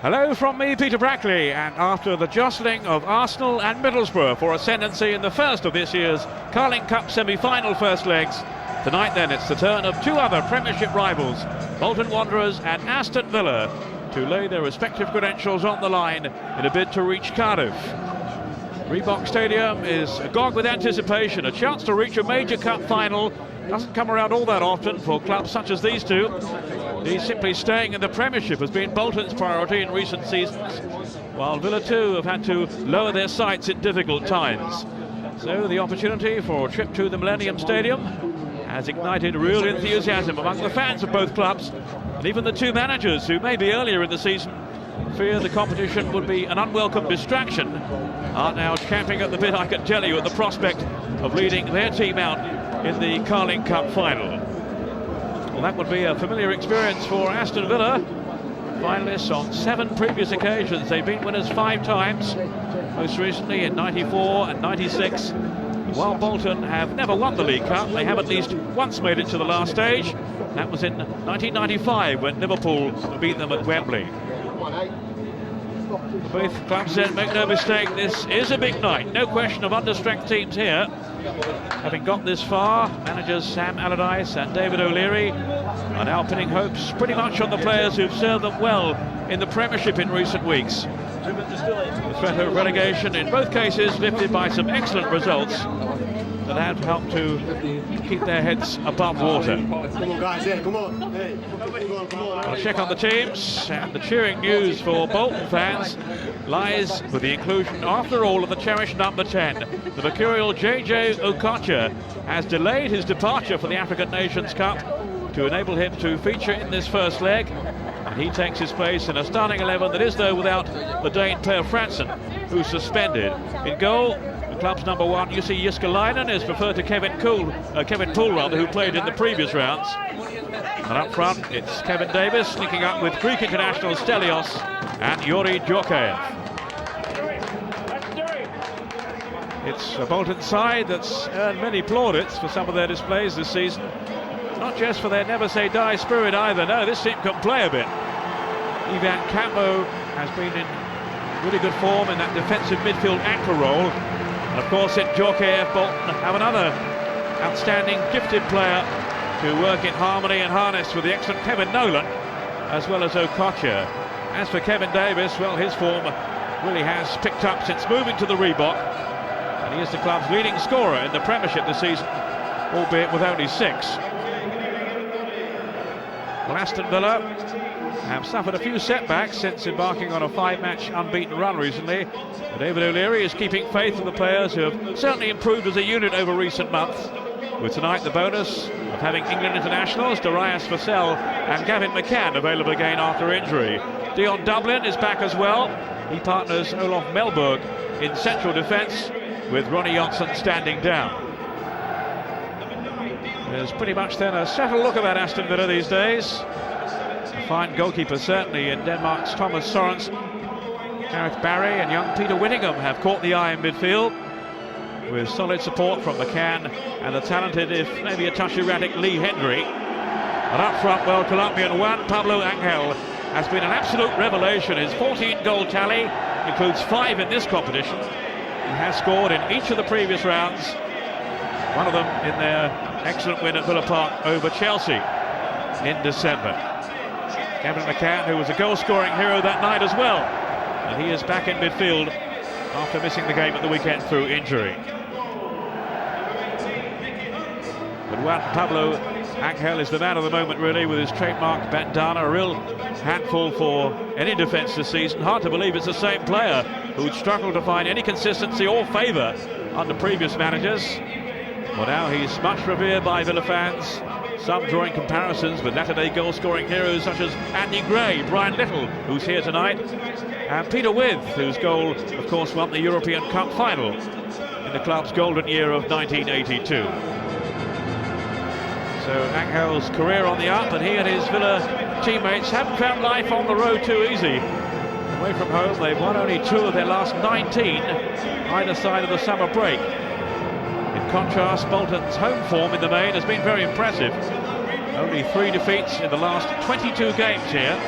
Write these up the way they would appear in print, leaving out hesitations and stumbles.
Hello from me, Peter Brackley, and after the jostling of Arsenal and Middlesbrough for ascendancy in the first of this year's Carling Cup semi-final first legs, tonight then it's the turn of two other Premiership rivals, Bolton Wanderers and Aston Villa, to lay their respective credentials on the line in a bid to reach Cardiff. Reebok Stadium is agog with anticipation. A chance to reach a major cup final doesn't come around all that often for clubs such as these two. Simply staying in the Premiership has been Bolton's priority in recent seasons, while Villa too have had to lower their sights at difficult times. So the opportunity for a trip to the Millennium Stadium has ignited real enthusiasm among the fans of both clubs, and even the two managers who maybe earlier in the season feared the competition would be an unwelcome distraction are now champing at the bit, I can tell you, at the prospect of leading their team out in the Carling Cup final. Well, that would be a familiar experience for Aston Villa. Finalists on 7 previous occasions. They've been winners 5 times, most recently in 94 and 96. While Bolton have never won the League Cup, they have at least once made it to the last stage. That was in 1995 when Liverpool beat them at Wembley. Both clubs then, make no mistake, this is a big night. No question of understrength teams here. Having got this far, managers Sam Allardyce and David O'Leary are now pinning hopes pretty much on the players who've served them well in the Premiership in recent weeks. The threat of relegation in both cases lifted by some excellent results that have helped to keep their heads above water. Come on guys, yeah, come on. Hey. I'll check on the teams, and the cheering news for Bolton fans lies with the inclusion, after all, of the cherished number 10. The mercurial JJ Okocha has delayed his departure for the African Nations Cup to enable him to feature in this first leg, and he takes his place in a starting 11 that is, though, without the Dane Per Fransen, who's suspended. In goal, the club's number 1, Jussi Jääskeläinen, is preferred to Kevin Poole, who played in the previous rounds. And up front, it's Kevin Davis linking up with Greek international Stelios and Yuri Djorkaeff. It's a Bolton side that's earned many plaudits for some of their displays this season. Not just for their never-say-die spirit either. No, this team can play a bit. Ivan Campo has been in really good form in that defensive midfield anchor role. And of course, in Djorkaeff, Bolton have another outstanding, gifted player to work in harmony and harness with the excellent Kevin Nolan, as well as Okocha. As for Kevin Davis, well, his form really has picked up since moving to the Reebok, and he is the club's leading scorer in the Premiership this season, albeit with only 6. Well, Aston Villa have suffered a few setbacks since embarking on a 5-match unbeaten run recently. But David O'Leary is keeping faith in the players who have certainly improved as a unit over recent months, with tonight the bonus of having England internationals Darius Vassell and Gavin McCann available again after injury. Dion Dublin is back as well. He partners Olof Mellberg in central defence, with Ronnie Johnson standing down. There's pretty much then a settled look about Aston Villa these days. A fine goalkeeper certainly in Denmark's Thomas Sörensen. Gareth Barry and young Peter Whittingham have caught the eye in midfield, with solid support from McCann and the talented, if maybe a touch erratic, Lee Hendrie. And up front, well, Colombian Juan Pablo Ángel has been an absolute revelation. His 14-goal tally includes 5 in this competition. He has scored in each of the previous rounds, one of them in their excellent win at Villa Park over Chelsea in December. Gavin McCann, who was a goal-scoring hero that night as well, and he is back in midfield after missing the game at the weekend through injury. But Juan Pablo Ángel is the man of the moment, really, with his trademark bandana, a real handful for any defence this season. Hard to believe it's the same player who'd struggled to find any consistency or favour under previous managers. Well, now he's much revered by Villa fans, some drawing comparisons with latter-day goal-scoring heroes such as Andy Gray, Brian Little, who's here tonight, and Peter Withe, whose goal, of course, won the European Cup final in the club's golden year of 1982. So Angel's career on the up, and he and his Villa teammates haven't found life on the road too easy. Away from home, they've won only 2 of their last 19, either side of the summer break. In contrast, Bolton's home form in the main has been very impressive. Only 3 defeats in the last 22 games here.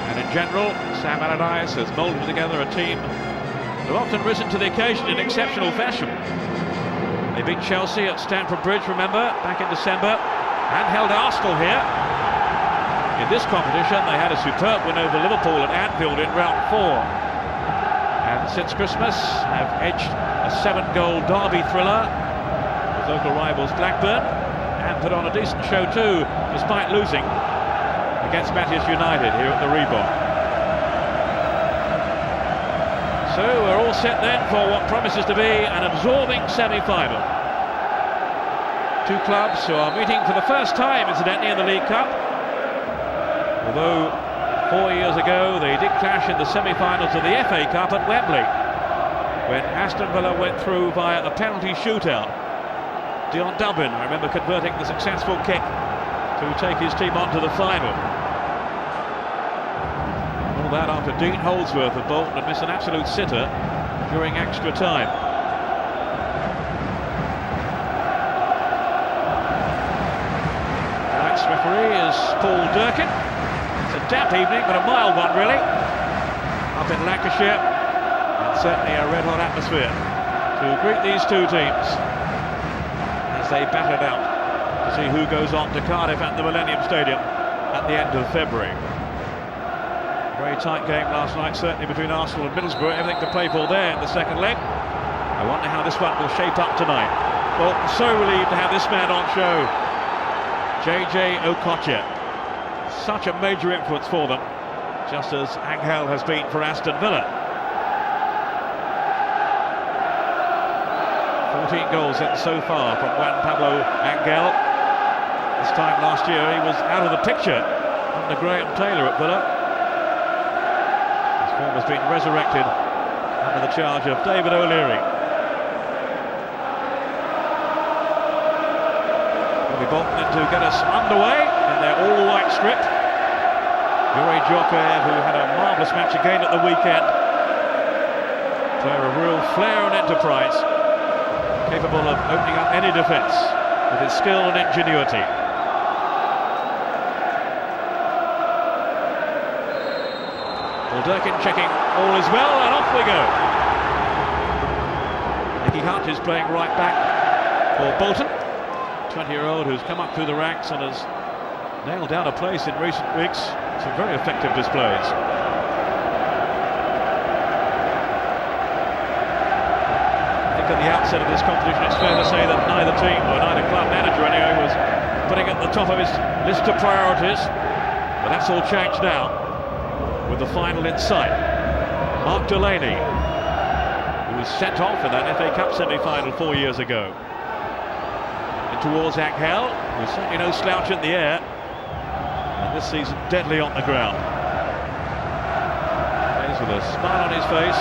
And in in general. Sam Allardyce has moulded together a team that have often risen to the occasion in exceptional fashion. They beat Chelsea at Stamford Bridge, remember, back in December, and held Arsenal here. In this competition, they had a superb win over Liverpool at Anfield in round 4. And since Christmas, have edged a 7-goal derby thriller with local rivals Blackburn, and put on a decent show too, despite losing against Manchester United here at the Reebok. So we're all set then for what promises to be an absorbing semi-final. Two clubs who are meeting for the first time, incidentally, in the League Cup. Although 4 years ago they did clash in the semi-finals of the FA Cup at Wembley, when Aston Villa went through via a penalty shootout. Dion Dublin, I remember, converting the successful kick to take his team on to the final. All that after Dean Holdsworth of Bolton had missed an absolute sitter during extra time. Tonight's referee is Paul Durkin. It's a damp evening, but a mild one really, up in Lancashire, and certainly a red-hot atmosphere to greet these two teams as they battle it out to see who goes on to Cardiff at the Millennium Stadium at the end of February. Very tight game last night, certainly between Arsenal and Middlesbrough. Everything to play for there in the second leg. I wonder how this one will shape up tonight. Well, so relieved to have this man on show, JJ Okocha. Such a major influence for them, just as Ángel has been for Aston Villa. 14 goals in so far from Juan Pablo Ángel. This time last year he was out of the picture under Graham Taylor at Villa. His form has been resurrected under the charge of David O'Leary. Will be Bolton in to get us underway in their all-white strip. Jlloyd Samuel, who had a marvellous match again at the weekend. Player of real flair and enterprise, capable of opening up any defence with his skill and ingenuity. Well, Durkin checking all is well, and off we go. Nicky Hunt is playing right back for Bolton. 20-year-old who's come up through the ranks and has nailed down a place in recent weeks. Some very effective displays. I think at the outset of this competition it's fair to say that neither team, or neither club manager anyway, was putting it at the top of his list of priorities. But that's all changed now, with the final in sight. Mark Delaney, who was sent off in that FA Cup semi-final 4 years ago. And towards Ángel, who's certainly no slouch in the air, and this season deadly on the ground. Plays with a smile on his face.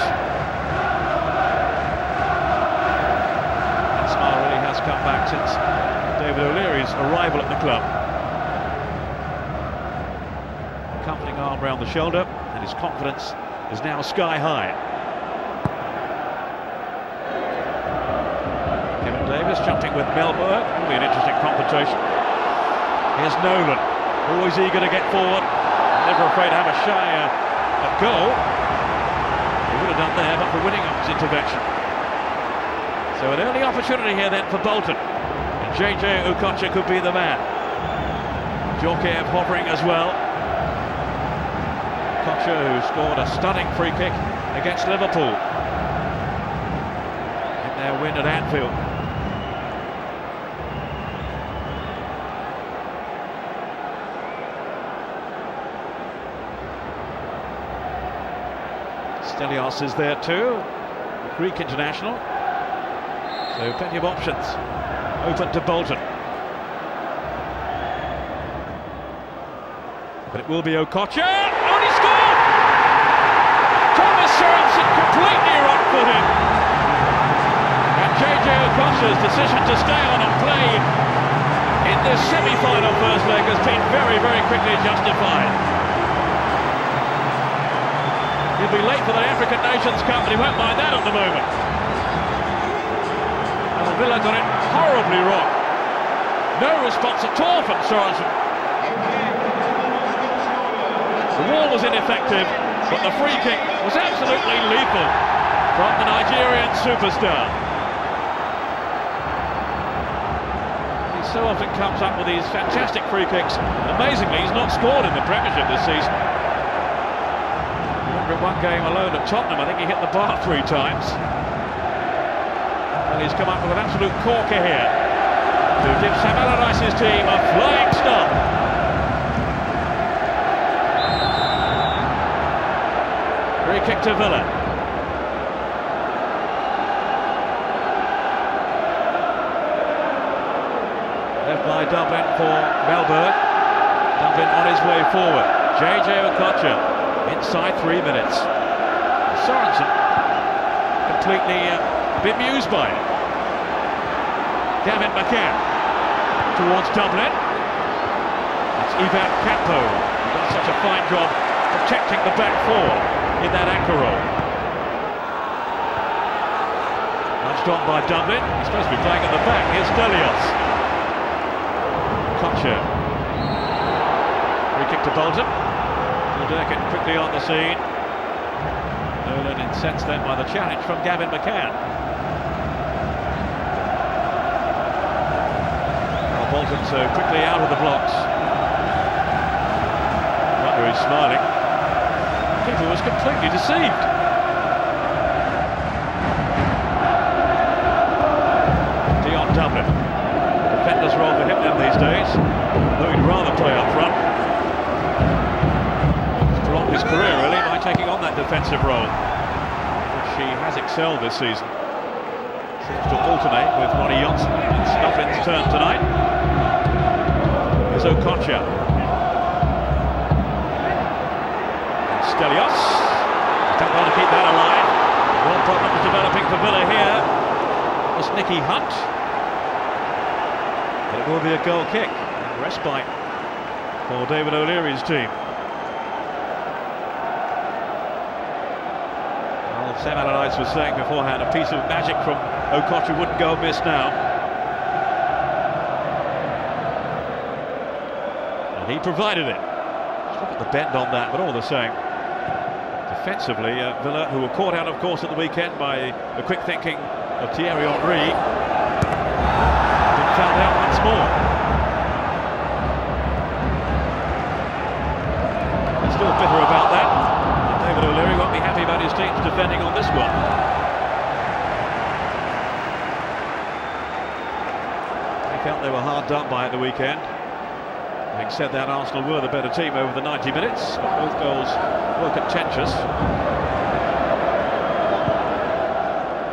That smile really has come back since David O'Leary's arrival at the club. Comforting arm round the shoulder, and his confidence is now sky high. Kevin Davis jumping with Mellberg. Will be an interesting confrontation. Here's Nolan, always eager to get forward, never afraid to have a shy at goal. He would have done there but for Whittingham's intervention. So an early opportunity here then for Bolton, and JJ Okocha could be the man. Djokovic hovering as well. Okocha, who scored a stunning free kick against Liverpool in their win at Anfield. Stelios is there too, the Greek international. So plenty of options open to Bolton. But it will be Okocha. Oh, he scored! Thomas Sörensen completely wrong-footed. And JJ Okocha's decision to stay on and play in this semi-final first leg has been very, very quickly justified. He'll be late for the African Nations Cup, but he won't mind that at the moment. And Villa got it horribly wrong. No response at all from Sörensen. The wall was ineffective, but the free kick was absolutely lethal from the Nigerian superstar. He so often comes up with these fantastic free kicks. Amazingly, he's not scored in the Premiership this season. In one game alone at Tottenham, I think he hit the bar 3 times. And he's come up with an absolute corker here to give Sam Allardyce's team a flying start. Free kick to Villa. Left by Dublin for Mellberg. Dublin on his way forward. JJ Okocha inside 3 minutes. Sörensen completely bemused by it. Gavin McCann towards Dublin. It's Ivan Campo who does such a fine job protecting the back four in that anchor roll. Punched on by Dublin. He's supposed to be playing at the back. Here's Delios. Kocher. Free kick to Bolton. Durkin quickly on the scene. Nolan incensed then by the challenge from Gavin McCann. Well, Bolton so quickly out of the blocks. Wonder he's smiling. Keeper was completely deceived. Dion Dublin. Defender's role for him then these days, though he'd rather play up front. His career really by taking on that defensive role, which he has excelled this season. Seems to alternate with Ronnie Johnson. It's Dublin's turn tonight. Here's Okocha. Stelios. Don't want to keep that alive. One problem is developing for Villa here was Nicky Hunt. But it will be a goal kick. Respite for David O'Leary's team. Sam Allardyce was saying beforehand a piece of magic from Okocha wouldn't go amiss now. And he provided it. Look at the bend on that, but all the same. Defensively, Villa, who were caught out, of course, at the weekend by the quick thinking of Thierry Henry, been found out once more. They're still bitter about that. David O'Leary won't be happy about his team's defending on this one. They felt they were hard done by at the weekend. Having said that, Arsenal were the better team over the 90 minutes, but both goals were contentious.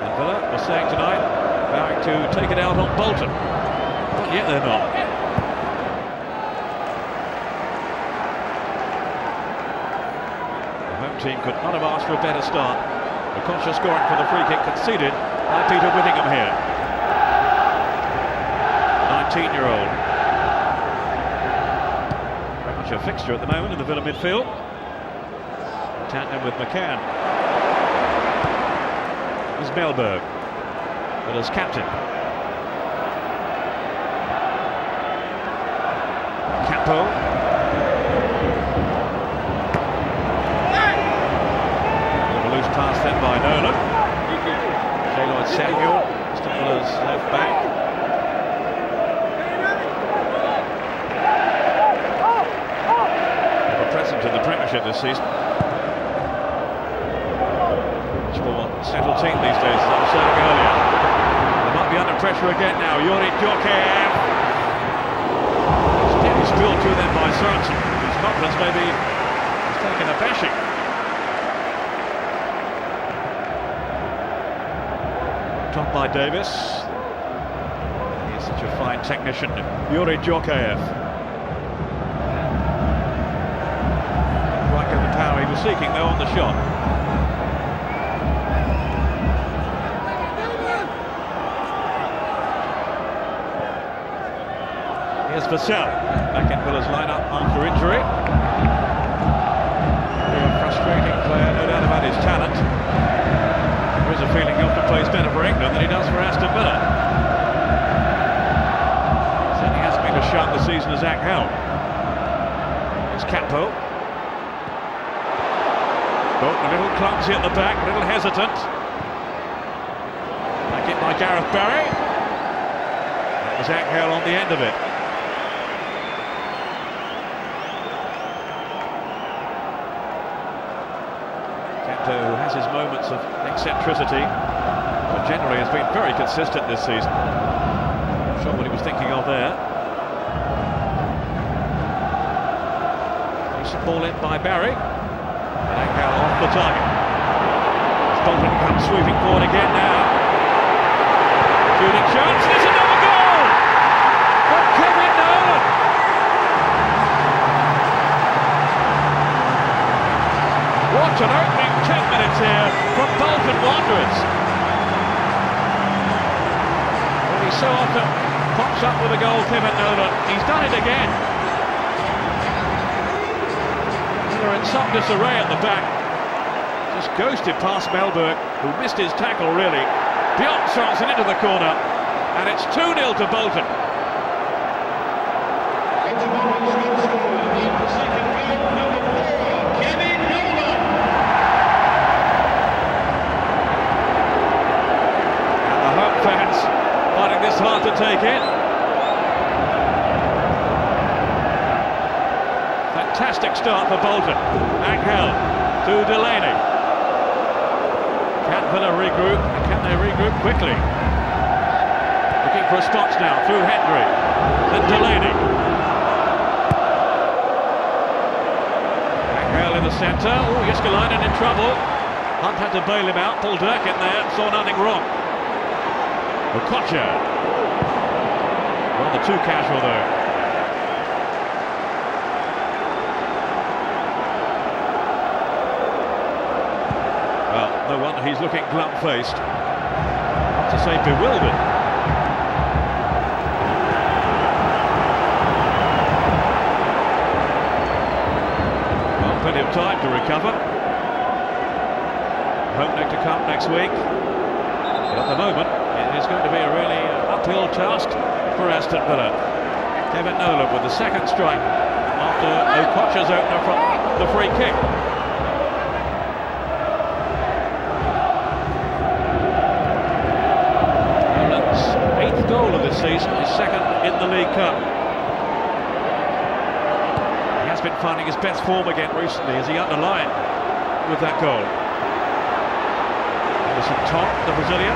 And Villa was saying tonight, vowing to take it out on Bolton. But yet they're not. Team could not have asked for a better start. Okocha scoring for the free kick conceded by Peter Whittingham here. 19-year-old. Very much a fixture at the moment in the Villa midfield. Tandem with McCann. There's Mellberg, Villa's captain. Campo. Pass then by Nolan. Jlloyd Samuel, Mr. Villa's left back. Ever present in the Premiership this season. Much more settled team these days, as I was saying earlier. They might be under pressure again now. Jlloyd Samuel. Steady spilled through them by Sörensen, whose confidence maybe has taken a bashing. Top by Davis. He's such a fine technician, Jlloyd Samuel. Quite get the power he was seeking though on the shot. Here's Vassell, back in Villa's lineup after injury. A frustrating player, no doubt about his talent. There is a feeling he often plays better for England than he does for Aston Villa. Certainly hasn't been as sharp this season as Ángel. It's Campo. Bolton a little clumsy at the back, a little hesitant. Back in by Gareth Barry. That was Ángel on the end of it. Who has his moments of eccentricity, but generally has been very consistent this season. Not sure what he was thinking of there. Decent ball in by Barry, and Ángel off the target. As Bolton comes sweeping forward again now. Shooting chance, there's another goal! From Kevin Nolan! What an opening 10 minutes here from Bolton Wanderers. Well, he so often pops up with a goal, Kevin Nolan. He's done it again. They're in some disarray at the back. Just ghosted past Mellberg, who missed his tackle really. Dion Sörensen into the corner, and it's 2-0 to Bolton. Fans finding this hard to take in. Fantastic start for Bolton. Ángel to Delaney. Can Villa regroup? Can they regroup quickly? Looking for a spot now through Hendrie. Then Delaney. Ángel in the centre. Oh, Jääskeläinen in trouble. Hunt had to bail him out. Pulled Durkin there. Saw nothing wrong. N'Gotty. Rather too casual though. Well, no wonder he's looking glum-faced. Not to say bewildered. Well, plenty of time to recover. Home leg to come next week. But at the moment, it is going to be a really uphill task for Aston Villa. Kevin Nolan with the second strike after N'Gotty's opener from the free kick. Nolan's 8th goal of this season, his second in the League Cup. He has been finding his best form again recently as he underlined with that goal. Émerson Thome, the Brazilian.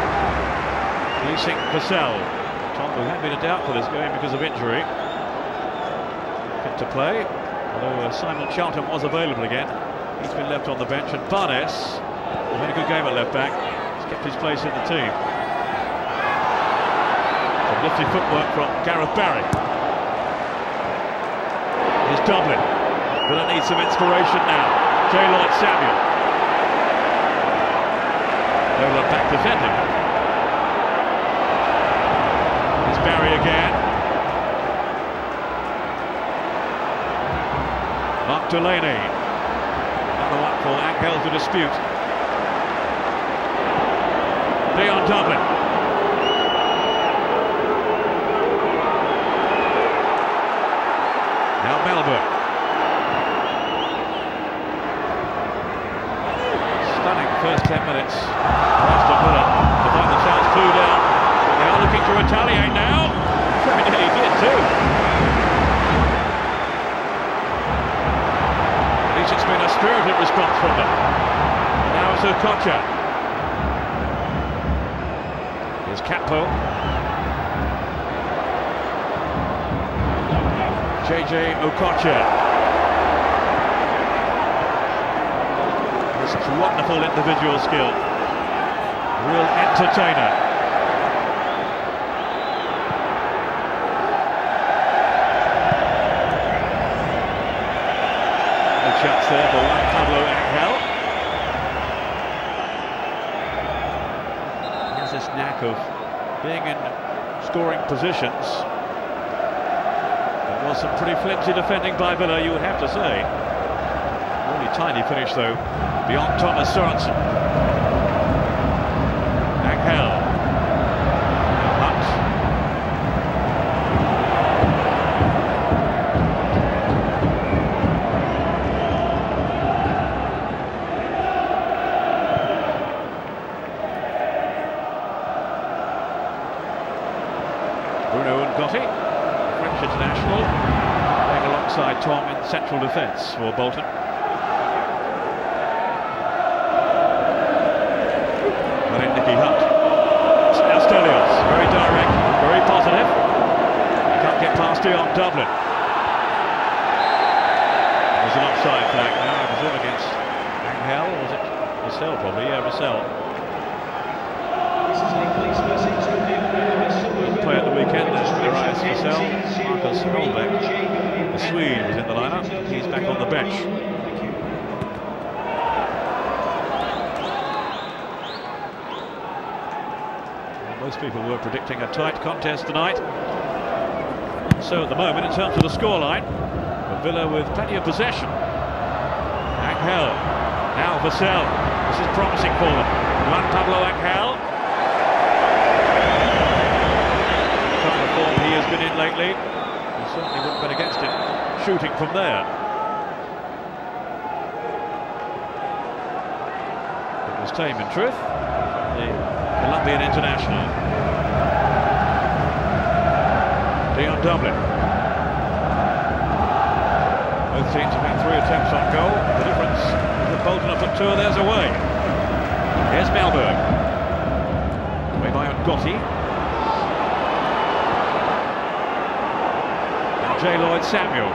Releasing Vassell. Thome, who had been a doubt for this game because of injury. Fit to play, although Simon Charlton was available again. He's been left on the bench, and Barness, who had a good game at left back, has kept his place in the team. Some lofty footwork from Gareth Barry. Here's Dublin. Villa needs some inspiration now. Jlloyd Samuel. Nolan back defending. Barry again. Mark Delaney. Another one for Ángel to dispute. Dion Dublin. Now Mellberg. Stunning first 10 minutes. Aston Villa to find themselves 2 down. They are looking to retaliate now. Very nearly did too. At least it's been a spirited response from them. Now it's N'Gotty. Here's Capo. N'Gotty. Such wonderful individual skill. Real entertainer. Chance there for Pablo Ángel. He has this knack of being in scoring positions. There was some pretty flimsy defending by Villa, you would have to say. Only tiny finish though, beyond Thomas Sörensen. Ángel. Hunt. Bruno N'Gotty, French international, playing alongside Tom in central defence for Bolton. And then Nicky Hunt. Now Stelios, very direct, very positive. He can't get past Dion Dublin. There's an offside flag now, I presume, against Ángel, or was it Vassell probably? Yeah, Vassell. Didn't play at the weekend, there's Darius Vassell. Mark Mellberg, the Swede, was in the lineup. He's back on the bench. Well, most people were predicting a tight contest tonight. So at the moment, in terms of the scoreline, Villa with plenty of possession. Ángel, now Vassell. This is promising for them. Juan Pablo Ángel. The kind of form he has been in lately, he certainly wouldn't bet against him shooting from there. It was Thome in truth, the Colombian international. Dion Dublin. Both teams have had 3 attempts on goal. The difference is that Bolton have put 2 of theirs away. Here's Mellberg. Away by N'Gotty. And Jlloyd Samuel,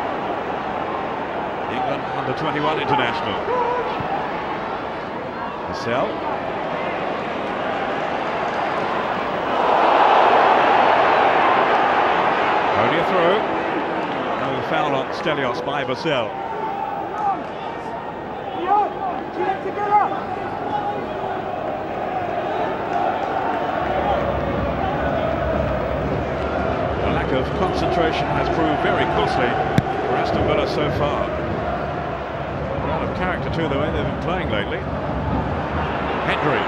England under-21 international. Vassell. Only a throw. Foul on Stelios by Vassell. The lack of concentration has proved very costly for Aston Villa so far. They're out of character too, the way they've been playing lately. Hendrie.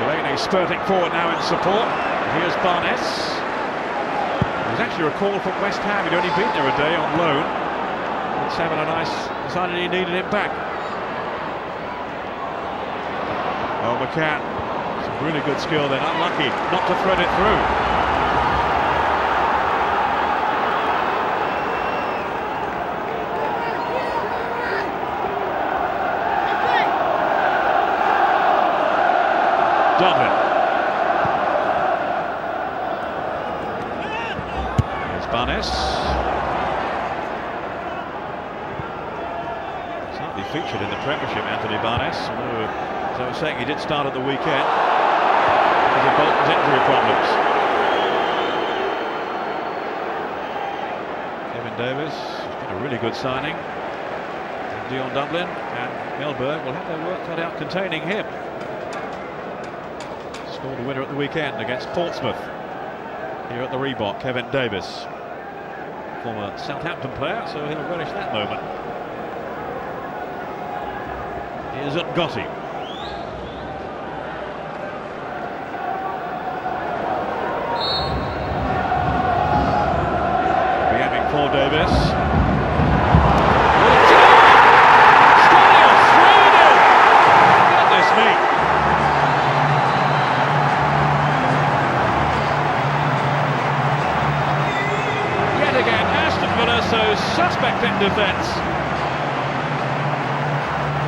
Delaney spurting forward now in support. Here's Barness. Actually recalled from West Ham. He'd only been there a day on loan. And Samuel decided he needed him back. Oh, McCann, some really good skill then, unlucky not to thread it through. Dublin. Barness. Certainly featured in the Premiership, Anthony Barness, although, as I was saying, he did start at the weekend because of Bolton's injury problems. Kevin Davis has been a really good signing. And Dion Dublin and Mellberg will have their work cut out containing him. Scored a winner at the weekend against Portsmouth here at the Reebok, Kevin Davis. Former Southampton player, so he'll relish that moment. Here's N'Gotty. Be aiming for Davis. Stelios, 3-0! Goodness me! Again, Aston Villa so suspect in defence,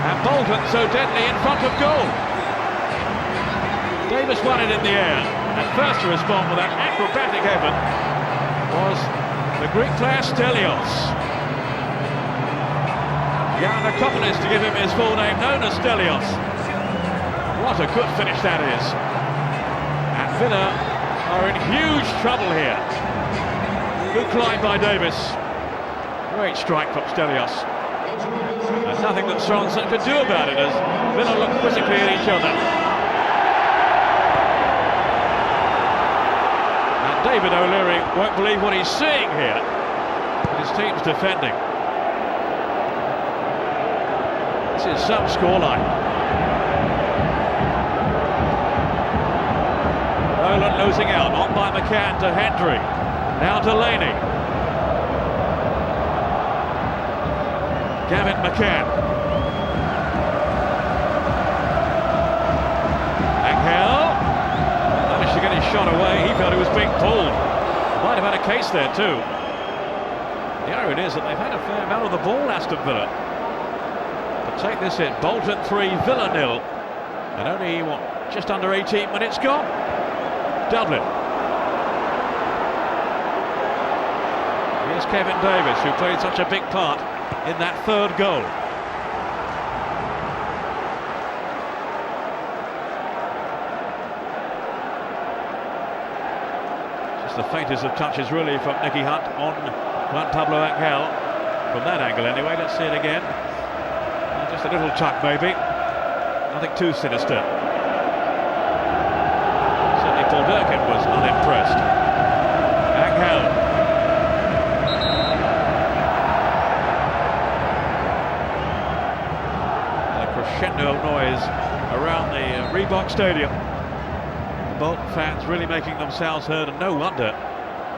and Bolton so deadly in front of goal. Davis won it in the air, and first to respond with that acrobatic effort was the Greek player Stelios. Yanakopoulos, to give him his full name, known as Stelios. What a good finish that is, and Villa are in huge trouble here. Good climb by Davis. Great strike from Stelios. There's nothing that Sörensen could do about it as Villa look quizzically at each other. And David O'Leary won't believe what he's seeing here. His team's defending. This is some scoreline. Bolton losing out, on by McCann to Hendrie. Now Delaney. Gavin McCann. Ángel managed to get his shot away. He felt he was being pulled. Might have had a case there too. The irony is that they've had a fair amount of the ball, Aston Villa. But take this in, Bolton 3, Villa 0. And only, what, just under 18 minutes gone? Dublin. Here's Kevin Davis, who played such a big part in that third goal. Just the faintest of touches really from Nicky Hunt on Juan Pablo Ángel. From that angle anyway, let's see it again. Just a little tuck maybe. Nothing too sinister. Certainly Paul Durkin was unimpressed. Ángel. Crescendo noise around the Reebok Stadium. The Bolton fans really making themselves heard, and no wonder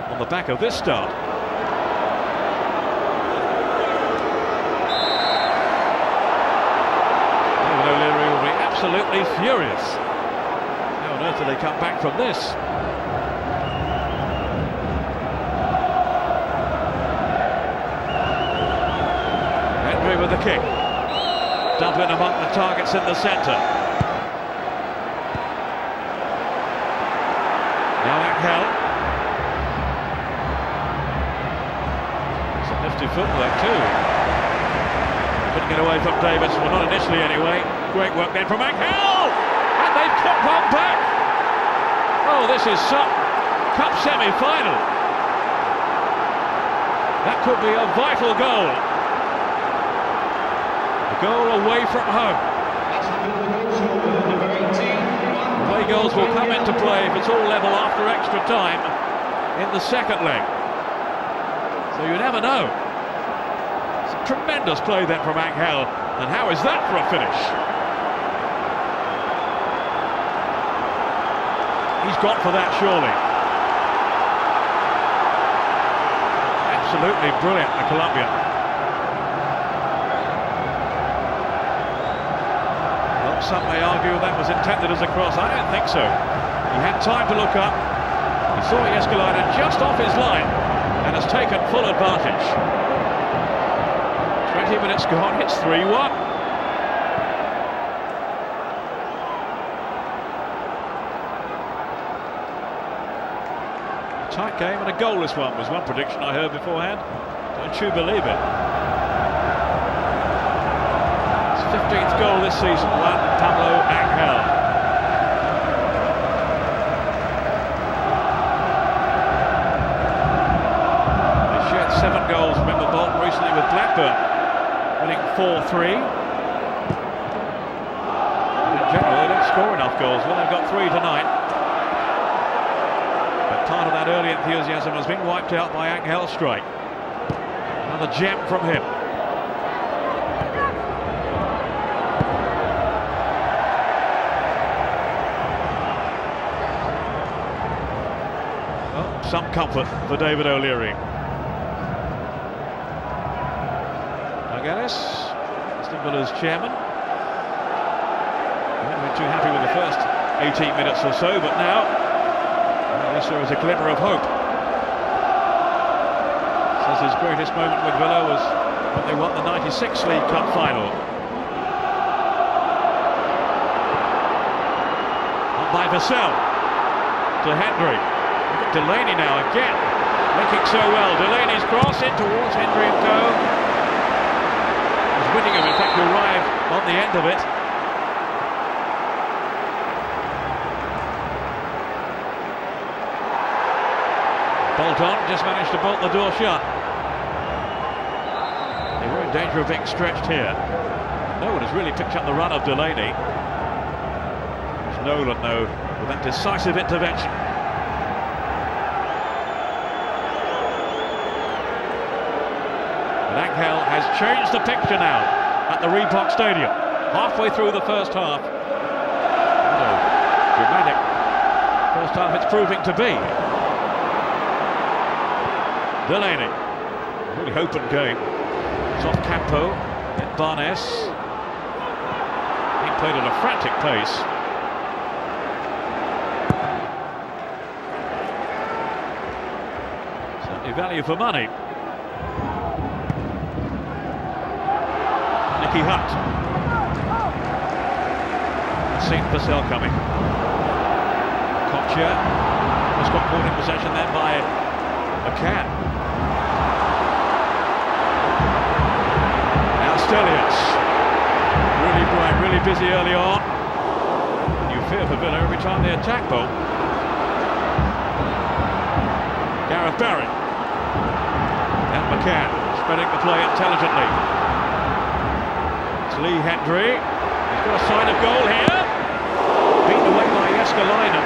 on the back of this start. David O'Leary will be absolutely furious. How on earth do they come back from this? Hendrie with the kick. Dublin among the targets in the centre. Now Ángel. Some nifty footwork too. Couldn't get away from Davis, well not initially anyway. Great work then from Ángel! And they've cut one back! Oh, this is some cup semi-final. That could be a vital goal. Goal away from home. Away goals will come into play if it's all level after extra time in the second leg. So you never know. It's a tremendous play then from Ángel, and how is that for a finish? He's gone for that surely. Absolutely brilliant, the Colombian. Some may argue that was intended as a cross. I don't think so. He had time to look up. He saw Jääskeläinen just off his line and has taken full advantage. 20 minutes gone, it's 3-1. A tight game and a goalless one was one prediction I heard beforehand. Don't you believe it? 15th goal this season, Juan Pablo Ángel. They shared 7 goals, remember Bolton recently with Blackburn, winning 4-3. In general, they don't score enough goals. Well, they've got 3 tonight. But part of that early enthusiasm has been wiped out by Ángel's strike. Another gem from him. Some comfort for David O'Leary. Gareth, Aston Villa's chairman. He hadn't been too happy with the first 18 minutes or so, but now at least there is a glimmer of hope. Says his greatest moment with Villa was when they won the '96 League Cup final. On by Vassell to Hendrie. Look at Delaney now again, linking so well. Delaney's cross in towards Hendrie and Thome. Whittingham, in fact, arrived on the end of it. Bolton just managed to bolt the door shut. They were in danger of being stretched here. No one has really picked up the run of Delaney. It's Nolan, though, with that decisive intervention. But Ángel has changed the picture now at the Reebok Stadium, halfway through the first half. What a dramatic first half it's proving to be. Delaney, really open game. It's off Campo, then Barness. He played at a frantic pace. value for money. Nicky Hunt. Seen Vassell coming. Kocher has got caught in possession then by McCann. Now Stelios. Really bright, really busy early on. You fear for Villa every time they attack Bolton. Gareth Barry. And McCann spreading the play intelligently. It's Lee Hendrie. He's got a sign of goal here. Beaten away by Jääskeläinen.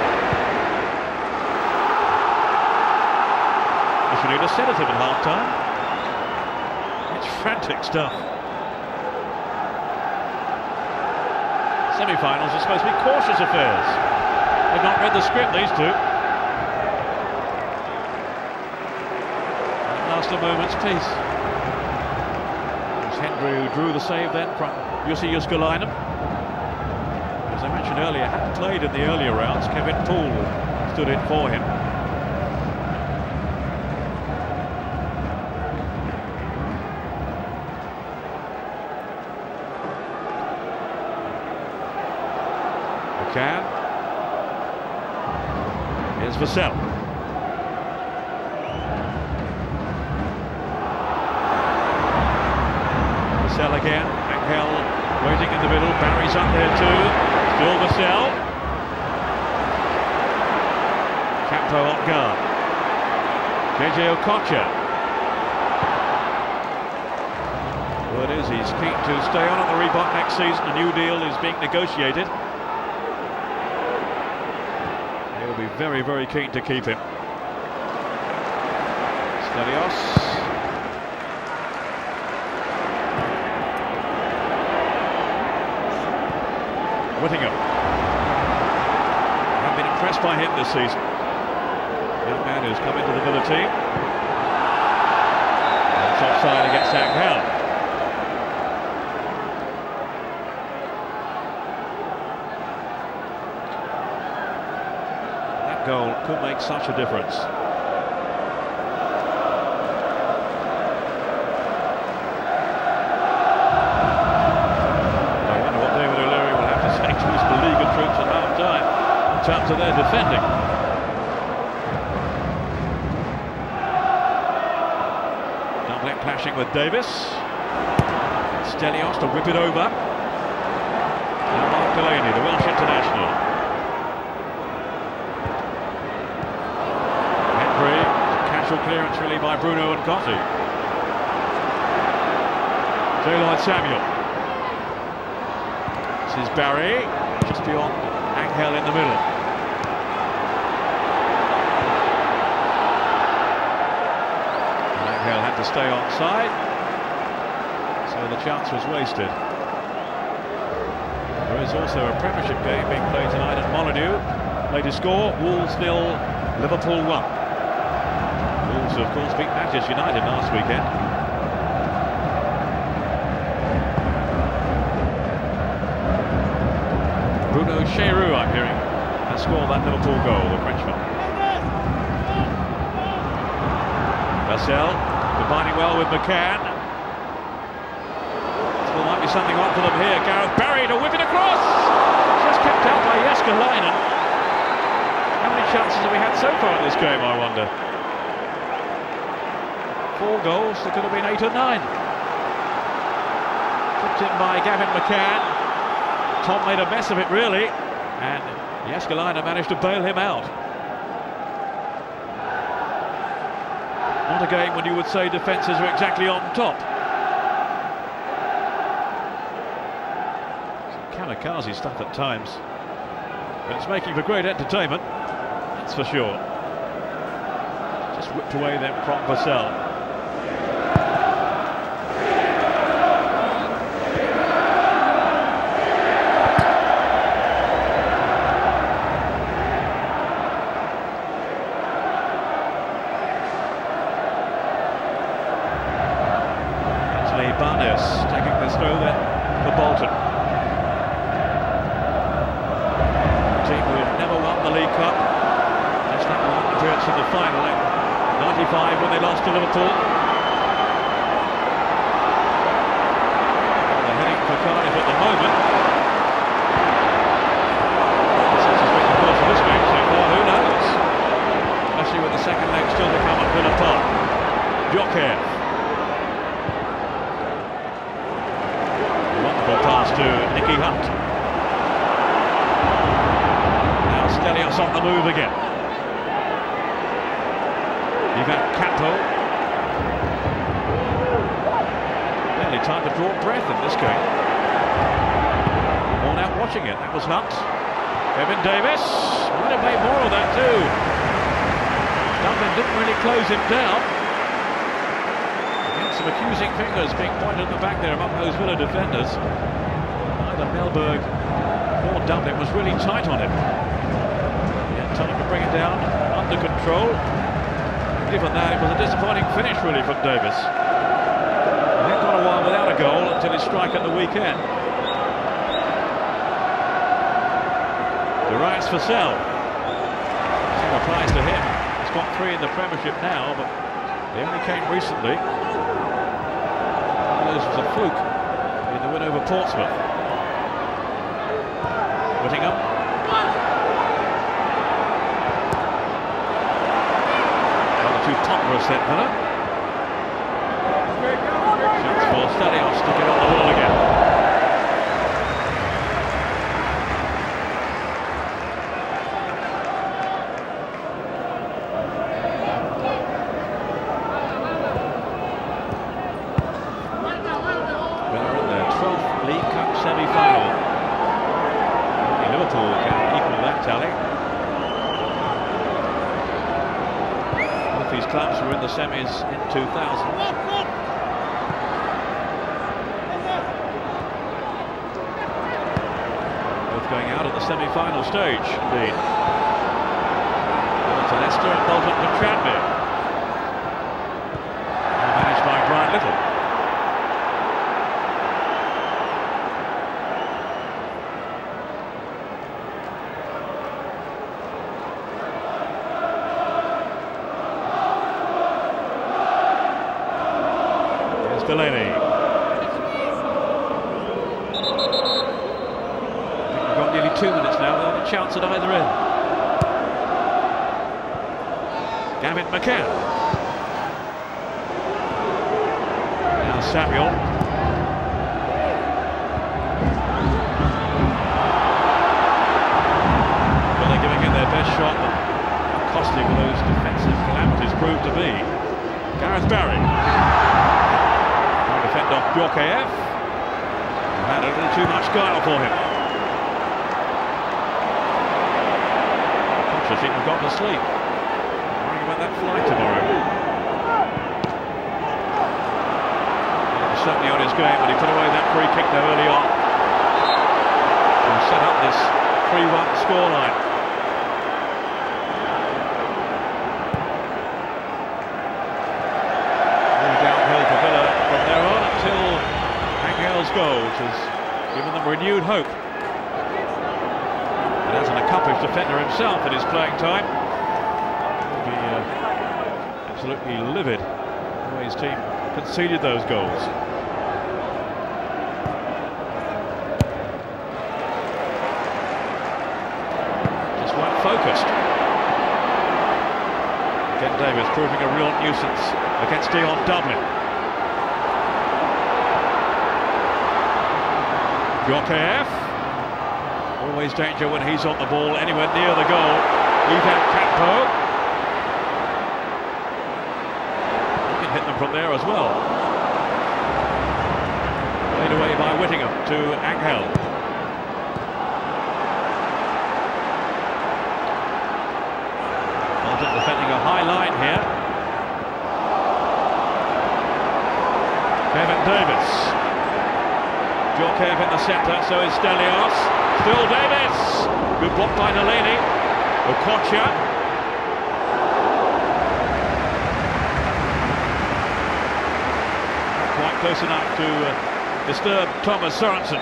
We should need a sedative at half-time. It's frantic stuff. Semi-finals are supposed to be cautious affairs. They've not read the script, these two. At last a moment's peace. It was Hendrie who drew the save then from Jussi Jääskeläinen. As I mentioned earlier, hadn't played in the earlier rounds. Kevin Poole stood in for him. McCann. Here's Vassell. Vassell again. Ángel waiting in the middle. Barry's up there too. Still Vassell. Campo on guard. JJ Okocha. Word is he's keen to stay on at the Reebok next season. A new deal is being negotiated. He'll be very, very keen to keep him. Stelios. Whittingham. I've been impressed by him this season. Young man who's come into the Villa team. It's offside against Ángel. That goal could make such a difference. In terms of their defending. Dublin clashing with Davis. Stelios to whip it over. And Mark Delaney, the Welsh international. Hendrie, casual clearance really by Bruno N'Gotty. Jlloyd Samuel. This is Barry, just beyond Ángel in the middle. Ángel had to stay onside, so the chance was wasted. There is also a Premiership game being played tonight at Molyneux. Latest score, Wolves 0, Liverpool 1. Wolves, of course, beat Manchester United last weekend. Bruno N'Gotty, I'm hearing, has scored that Liverpool goal, the Frenchman. Vassell combining well with McCann. Still might be something on for them here. Gareth Barry to whip it across. Just kept out by Jääskeläinen. How many chances have we had so far in this game, I wonder? 4 goals, there could have been 8 or 9. Tipped in by Gavin McCann. Thome made a mess of it really, and Jääskeläinen managed to bail him out. Not a game when you would say defences are exactly on top. Some kamikaze stuff at times, but it's making for great entertainment, that's for sure. Just whipped away then from Vassell. Anthony Barness taking this throw then for Bolton. A team who have never won the League Cup. Just that one appearance in the final in 65 when they lost to Liverpool. Well, they're heading for Cardiff at the moment. This has been the course of this game so far, who knows? Especially with the second leg still to come at Villa Park. Joker. Wonderful pass to Nicky Hunt. Now Stelios on the move again. Campo. Barely time to draw breath in this game. Worn out watching it. That was Hunt. Kevin Davis might have made more of that too. Dublin didn't really close him down. Again, some accusing fingers being pointed at the back there among those Villa defenders. Either Mellberg or Dublin was really tight on him. He had time to bring it down under control. Given that, it was a disappointing finish really from Davis. He had gone a while without a goal until his strike at the weekend. Darius Vassell. Same applies to him. He's got 3 in the Premiership now, but they only came recently. This was a fluke in the win over Portsmouth. Whittingham. Too ponderous that Villa. Chance for Stelios to get on the ball again. Villa in their 12th League Cup semi-final. Only Liverpool can equal that tally. These clubs were in the semis in 2000. Both going out at the semi-final stage, indeed. To Leicester and Bolton to Tranmere. Managed by Brian Little. Delaney. I think we've got nearly 2 minutes now without a chance at either end. Gavin McCann. Now Samuel. Well, they're giving it their best shot, but how costly will those defensive calamities prove to be? Gareth Barry. Defend off Joker. Had a little too much guile for him. Conscious he'd gone to sleep. Worrying about that flight tomorrow. He was certainly on his game, but he put away that free kick there early on. And set up this 3-1 scoreline. Ángel's goal, which has given them renewed hope. And as an accomplished defender himself in his playing time, he'll be absolutely livid the way his team conceded those goals. Just weren't focused. Again, Davis proving a real nuisance against Dion Dublin. Joker. Always danger when he's on the ball, anywhere near the goal. Ivan Campo. He can hit them from there as well. Played away by Whittingham to Ángel. Bolton defending a high line here. Kevin Davis. Joker in the centre, so is Stelios. Still Davis. Good block by Delaney. Okocha. Quite close enough to disturb Thomas Sörensen.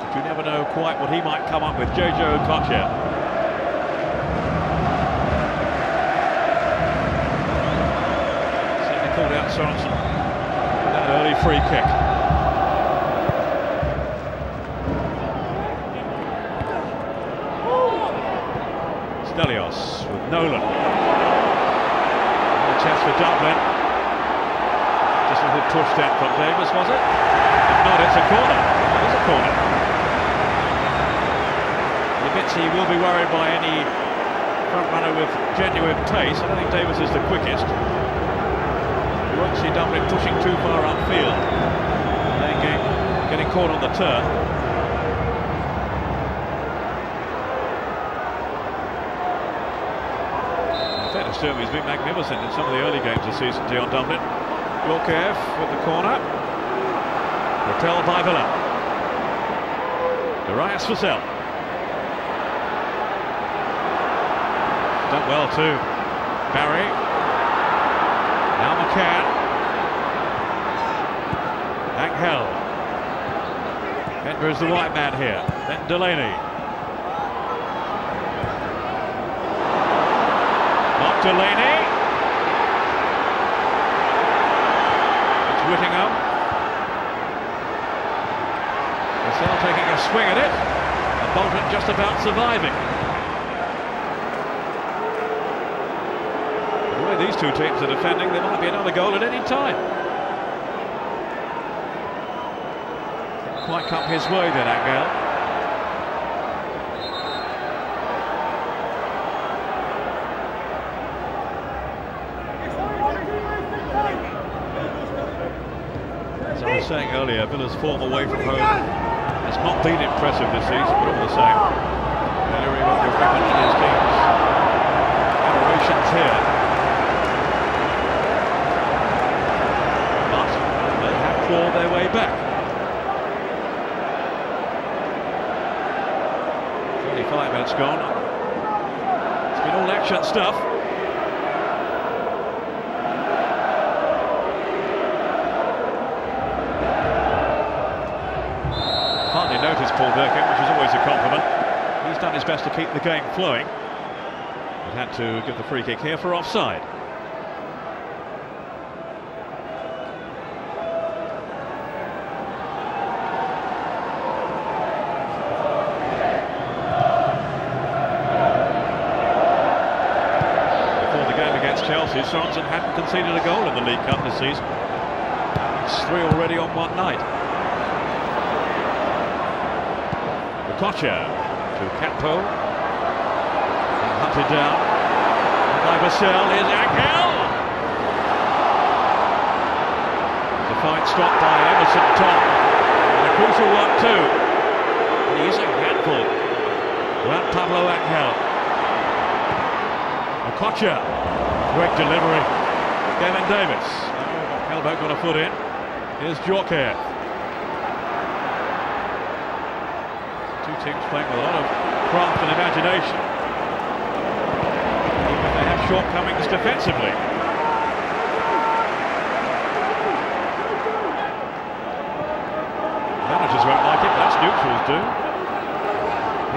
But you never know quite what he might come up with. Jojo Okocha. Sörensen with that early free kick. Stelios with Nolan. A chance for Dublin. Just a little push then from Davis, was it? If not, it's a corner. It is a corner. He admits he will be worried by any front runner with genuine pace. I don't think Davis is the quickest. You won't see Dublin pushing too far upfield. Then getting caught on the turn. Fair to assume he's been magnificent in some of the early games this season, Dion Dublin. Gorkaev with the corner. Repelled by Villa. Darius Vassell. Done well too. Barry. Now McCann. Ángel. Hendrie is the white man here. Then Delaney. Mark Delaney. It's Whittingham. Vassell taking a swing at it. And Bolton just about surviving. These two teams are defending, there might be another goal at any time. Quite come his way then, Ángel. As I was saying earlier, Villa's form away from home has not been impressive this season, but all the same, Reebok have reckoned his team's adorations here. Claw their way back. 35 minutes gone. It's been all action stuff. Hardly noticed Paul Durkin, which is always a compliment. He's done his best to keep the game flowing. He's had to give the free kick here for offside. Chelsea, Sörensen hadn't conceded a goal in the League Cup this season. It's 3 already on one night. Okocha to Campo. And hunted down by Vassell. Here's Ángel. It's a fine stop by Émerson Thome. And a crucial one too. And he is a handful. Well, Pablo Ángel. Okocha. Quick delivery. Gavin Davis. Oh, Mellberg got a foot in. Here's Jorkaev. Two teams playing with a lot of craft and imagination. Even if they have shortcomings defensively. Managers won't like it, but us neutrals do.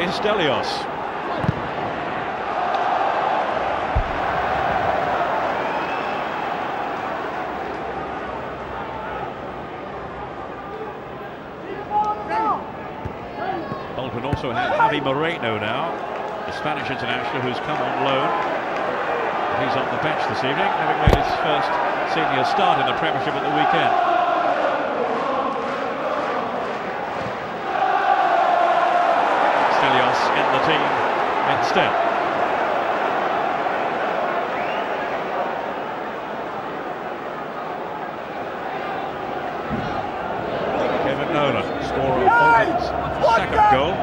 Here's Stelios. Bolton also have Javi Moreno now, the Spanish international who's come on loan. He's on the bench this evening, having made his first senior start in the Premiership at the weekend. Stelios in the team instead. Kevin Nolan, scorer of Bolton's second goal.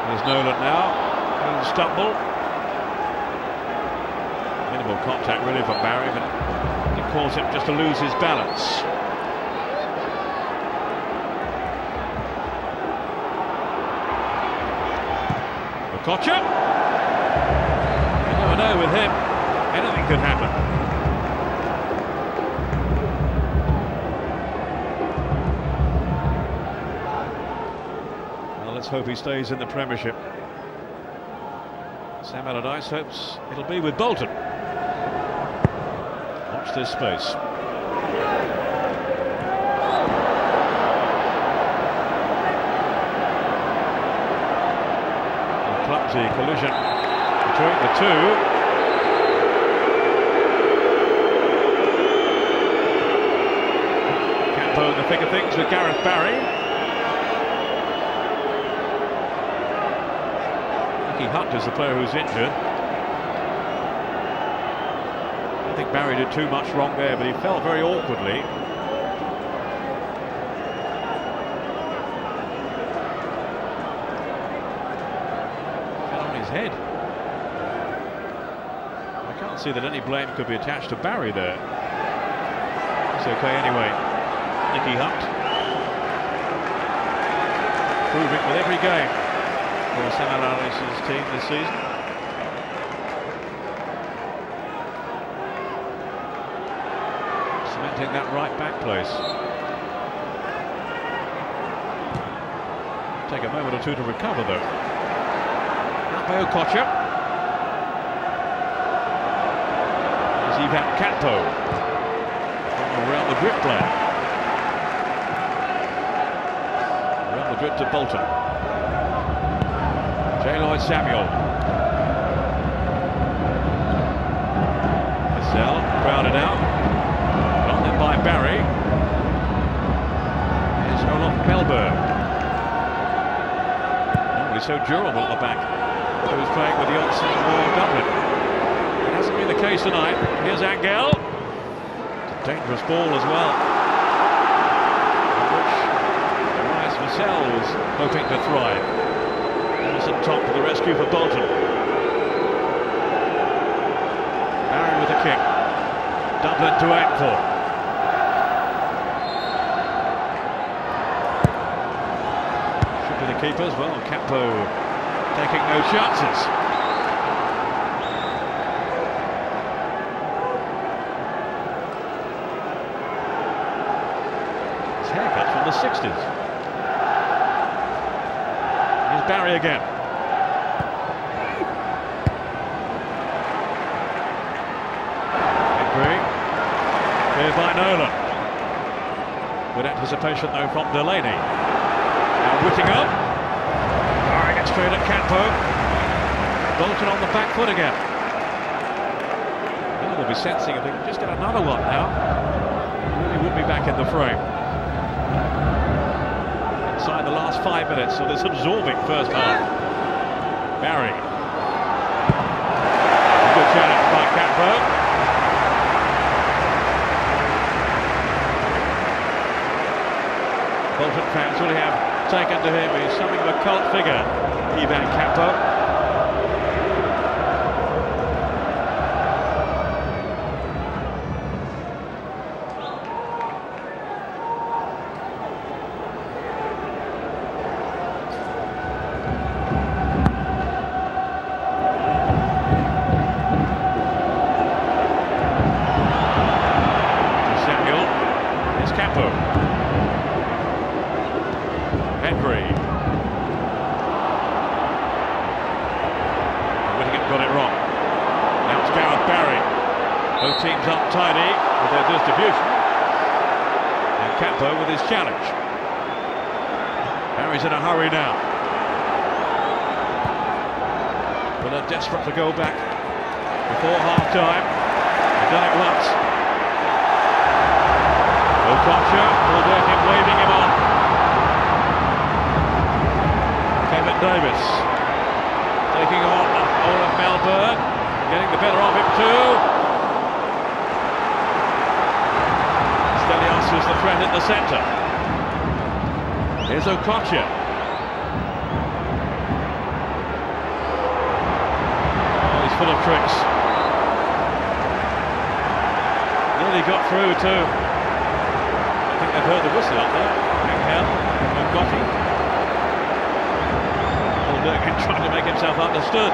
There's Nolan now, and stumble. Minimal contact really from Barry, but it caused him just to lose his balance. Okocha. You never know with him, anything could happen. Let's hope he stays in the Premiership. Sam Allardyce hopes it'll be with Bolton. Watch this space. A clumsy collision between the two. Campo in the thick of things with Gareth Barry. Nicky Hunt is the player who's injured. I think Barry did too much wrong there, but he fell very awkwardly. Fell on his head. I can't see that any blame could be attached to Barry there. It's okay anyway. Nicky Hunt, proving with every game for Sam Allardyce's team this season. Cementing that right back place. Take a moment or two to recover though. Now Okocha. There's Ivan Campo around the grip player. Around the grip to Bolton. Jlloyd Samuel. Vassell crowded out. Got them by Barry. Here's Olof Mellberg. Oh, he's so durable at the back. He was playing with the odds of Dublin. It hasn't been the case tonight. Here's Ángel. It's a dangerous ball as well. Darius Vassell was hoping to thrive. Émerson Thome to the rescue for Bolton. Barry with a kick. Dublin to aim for. Should be the keepers. Well, Campo taking no chances. His haircut from the 60s. Barry again. Hendrie. Cleared by Nolan. Good anticipation though from Delaney. Now Whittingham. Firing it straight at Campo. Bolton on the back foot again. Well, they'll be sensing if they can just get another one now. Really would be back in the frame. Inside the last 5 minutes of this absorbing first half. Barry. A good challenge by Campo. Bolton fans really have taken to him. He's something of a cult figure, Ivan Campo. Hendrie. Whittingham got it wrong. Now it's Gareth Barry. Both teams up tidy with their distribution. And Campo with his challenge. Barry's in a hurry now. But they're desperate to go back before half-time. They've done it once. Okocha will work him, waving him on. Davis taking on Olof Mellberg, getting the better of him too. Stelios was the threat in the centre. Here's Okocha. Oh, he's full of tricks. Nearly got through too. I think they've heard the whistle up there. Ángel, N'Gotty. Durkin trying to make himself understood.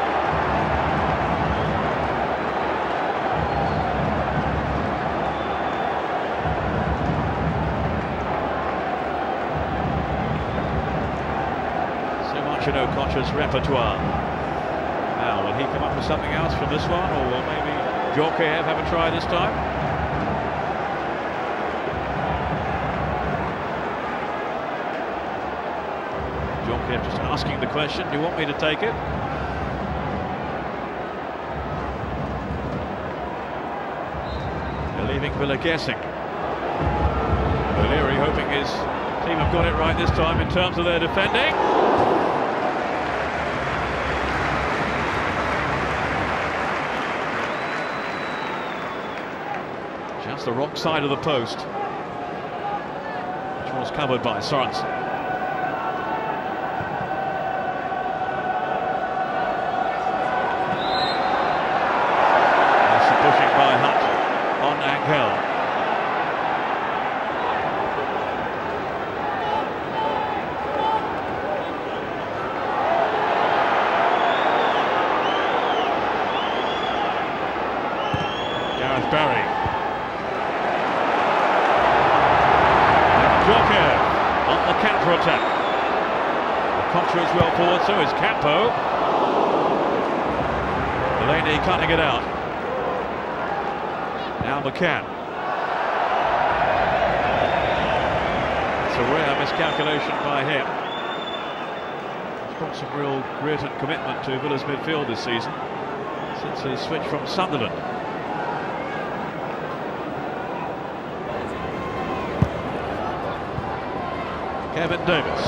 So much in Okocha's repertoire. Now Will he come up with something else from this one, or will maybe Djorkaeff have a try this time? Djorkaeff just asking the question, do you want me to take it? They're leaving Villa guessing. O'Leary hoping his team have got it right this time in terms of their defending. Just the wrong side of the post, which was covered by Sörensen. There's some pushing by Hunt on Ángel. Gareth Barry. Djorkaeff on the counter-attack. Contra is well forward, so is Campo. Delaney cutting it out. Now McCann. It's a rare miscalculation by him. He's brought some real grit and commitment to Villa's midfield this season since his switch from Sunderland. Kevin Davis.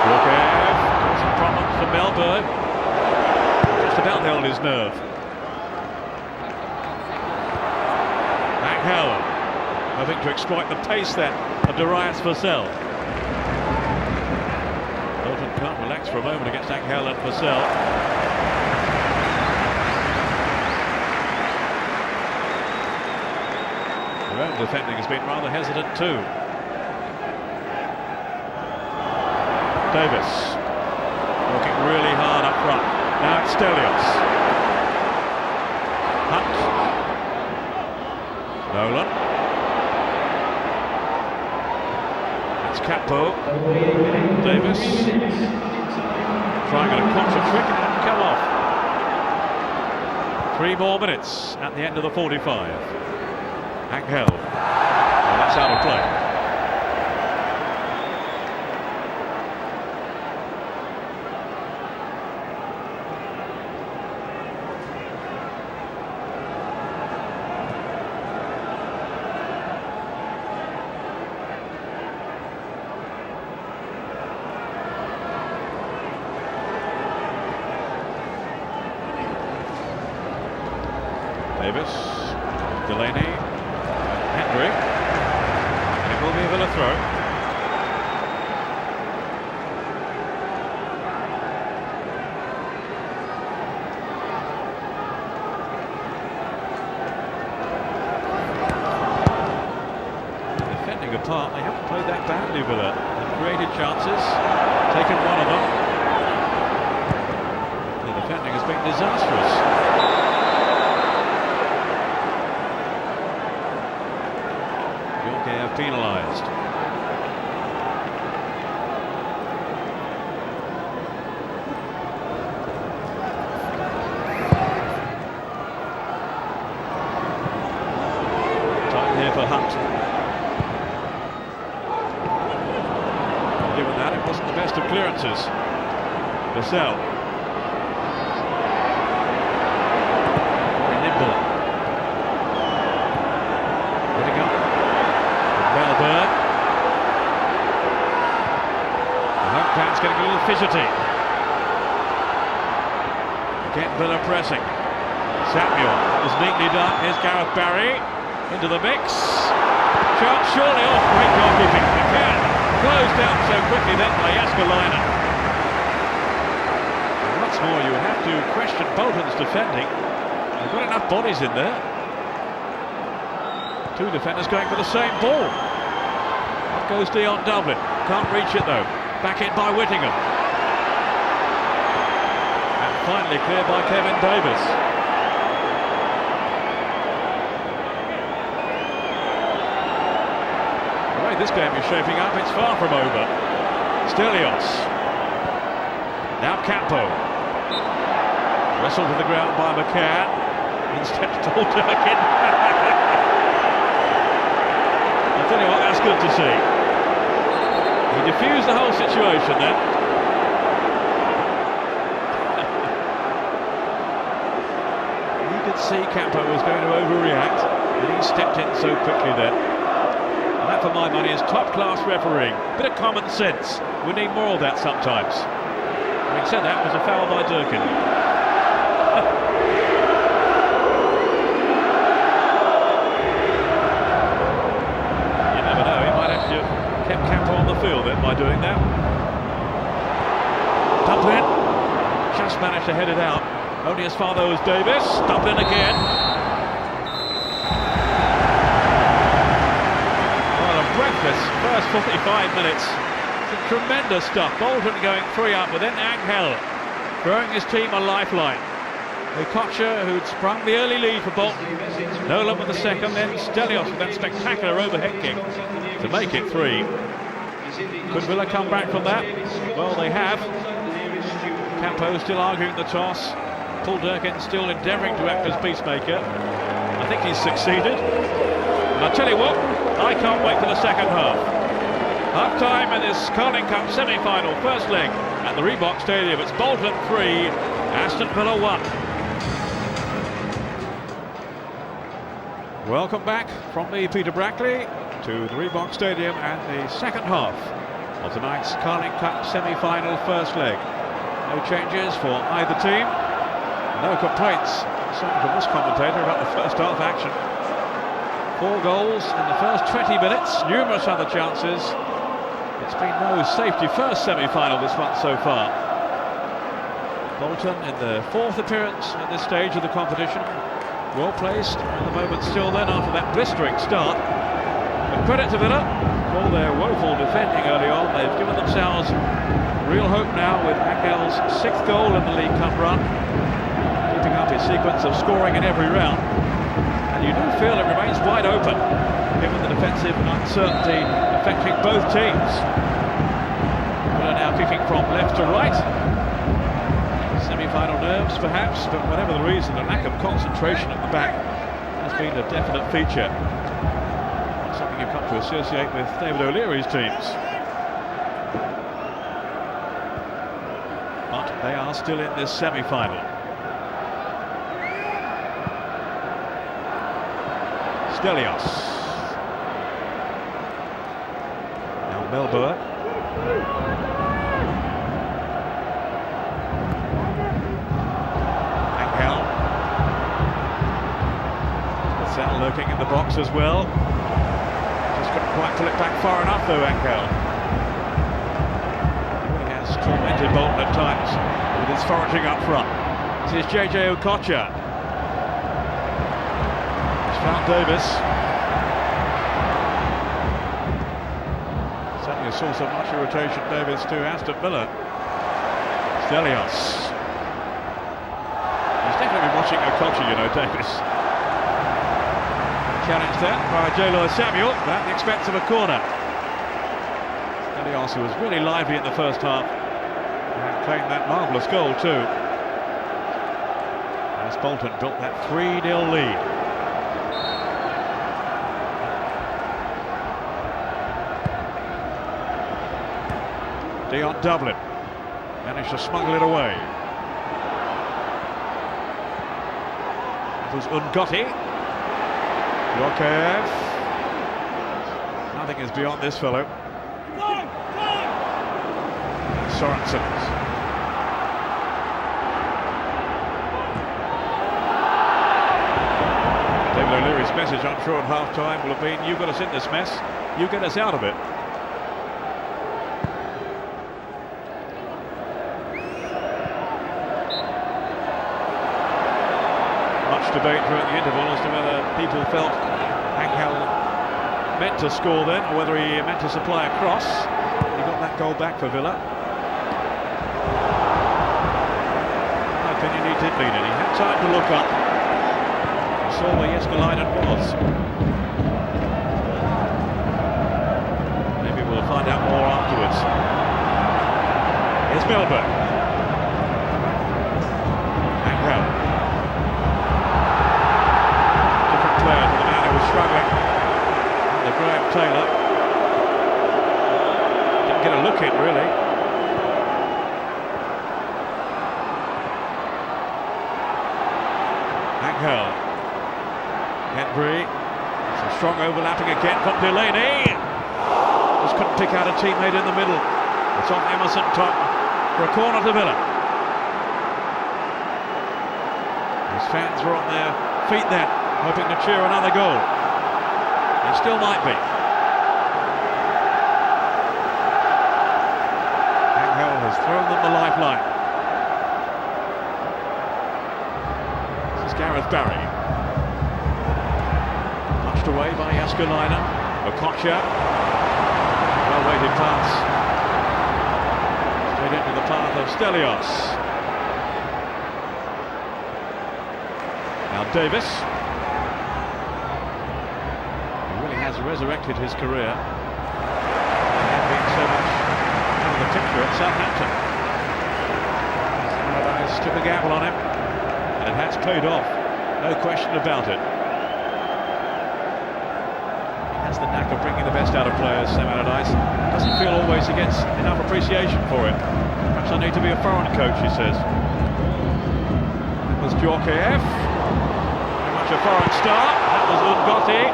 Djorkaeff causing problems for Mellberg. Just about held his nerve. Ángel hoping to exploit the pace then of Darius Vassell. Bolton can't relax for a moment against Ángel and Vassell. Their own defending has been rather hesitant too. Davis working really hard up front. Now it's Stelios. Hunt. Nolan. It's Campo. Davis trying a contra trick and it didn't come off. 3 more minutes at the end of the 45. Ángel. Well, that's out of play. Davis, Delaney, Hendrie, and it will be a Villa throw. Defending apart, they haven't played that badly, Villa. They've created chances, taken one of them. The defending has been disastrous. Penalised. Time here for Hunt. Given that, it wasn't the best of clearances. Vassell. Very nimble. Mellberg. The home fans getting a little fidgety. Again Villa pressing. Samuel is neatly done. Here's Gareth Barry into the mix. Chance surely off. Great goalkeeping. McCann closed down so quickly then by Jääskeläinen. Once more you have to question Bolton's defending. They've got enough bodies in there. 2 defenders going for the same ball. Up goes Dion Dublin. Can't reach it though. Back in by Whittingham. And finally cleared by Kevin Davis. The way this game is shaping up, it's far from over. Stelios. Now Campo. Wrestled to the ground by McCann. Instead tall Durkin. I tell you what, that's good to see. He diffused the whole situation then. You could see Campo was going to overreact, and he stepped in so quickly then. And that, for my money, is top-class refereeing. Bit of common sense. We need more of that sometimes. Having said that, it was a foul by Durkin. You never know, he might have to have kept Campo on the field then by doing that. Dublin just managed to head it out. Only as far though as Davis. Dublin again. Well, a breathless first 45 minutes. Some tremendous stuff. Bolton going 3 up, but then Ángel throwing his team a lifeline. Kocher, who'd sprung the early lead for Bolton. Nolan with the second, then Stelios with that spectacular overhead kick to make it 3. Could Villa come back from that? Well, they have. Campo still arguing the toss. Paul Durkin still endeavouring to act as peacemaker. I think he's succeeded. And I tell you what, I can't wait for the second half. Half time in this Carling Cup semi-final first leg at the Reebok Stadium. It's Bolton 3, Aston Villa 1. Welcome back from me, Peter Brackley, to the Reebok Stadium and the second half of tonight's Carling Cup semi-final first leg. No changes for either team. No complaints, certainly from this commentator, about the first half action. 4 goals in the first 20 minutes, numerous other chances. It's been no safety first semi-final this one so far. Bolton in the 4th appearance at this stage of the competition. Well placed at the moment still then after that blistering start. But credit to Villa for all their woeful defending early on. They've given themselves real hope now with Angel's 6th goal in the League Cup run. Keeping up his sequence of scoring in every round. And you do feel it remains wide open, given the defensive uncertainty affecting both teams. Villa now kicking from left to right. Semi-final nerves perhaps, but whatever the reason, a lack of concentration at the back has been a definite feature. Something you've come to associate with David O'Leary's teams. But they are still in this semi-final. Stelios. Now Mellberg. Ángel. Vassell lurking in the box as well. Just couldn't quite pull it back far enough though, Ángel. He has tormented Bolton at times with his foraging up front. This is JJ Okocha. Found Davis. Certainly a source of much irritation, Davis, to Aston Villa. Stelios. He's definitely been watching Okocha, you know, Davis. Challenged then by Jlloyd Samuel, but at the expense of a corner. Stelios, who was really lively in the first half, and claimed that marvellous goal too. As Bolton built that 3-0 lead. Dion Dublin managed to smuggle it away. It was N'Gotty. Jokev. Nothing is beyond this fellow. Sörensen. David O'Leary's message, I'm sure, at half-time will have been, you got us in this mess, you get us out of it. Debate during the interval as to whether people felt Ángel meant to score then, or whether he meant to supply a cross. He got that goal back for Villa. In my opinion, he did mean it. He had time to look up. He saw where Jääskeläinen was. Maybe we'll find out more afterwards. Here's Mellberg. get a look in, really. Ángel. Hendrie. Some strong overlapping again from Delaney. Just couldn't pick out a teammate in the middle. It's on Émerson Thome for a corner to Villa. His fans were on their feet then, hoping to cheer another goal. They still might be. Ángel has thrown them the lifeline. This is Gareth Barry. Punched away by Jääskeläinen. Okocha. Well-weighted pass. Straight into the path of Stelios. Now Davis. He really has resurrected his career. He had been so much out of the picture at Southampton. Allardyce took a gamble on him, and it has paid off. No question about it. Has the knack of bringing the best out of players, Sam Allardyce. Doesn't feel always he gets enough appreciation for it. Perhaps I need to be a foreign coach, he says. That was Durkin. Very much a foreign start. That was N'Gotty.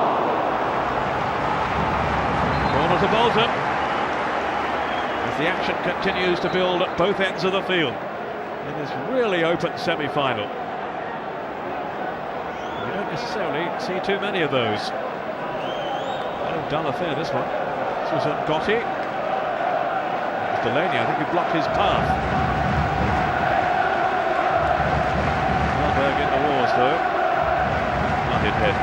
Corner to Bolton. As the action continues to build at both ends of the field in this really open semi-final. You don't necessarily see too many of those. Dull affair, this one. This was N'Gotty. It was Delaney, I think he blocked his path. Mellberg in the wars, though. Blunted head.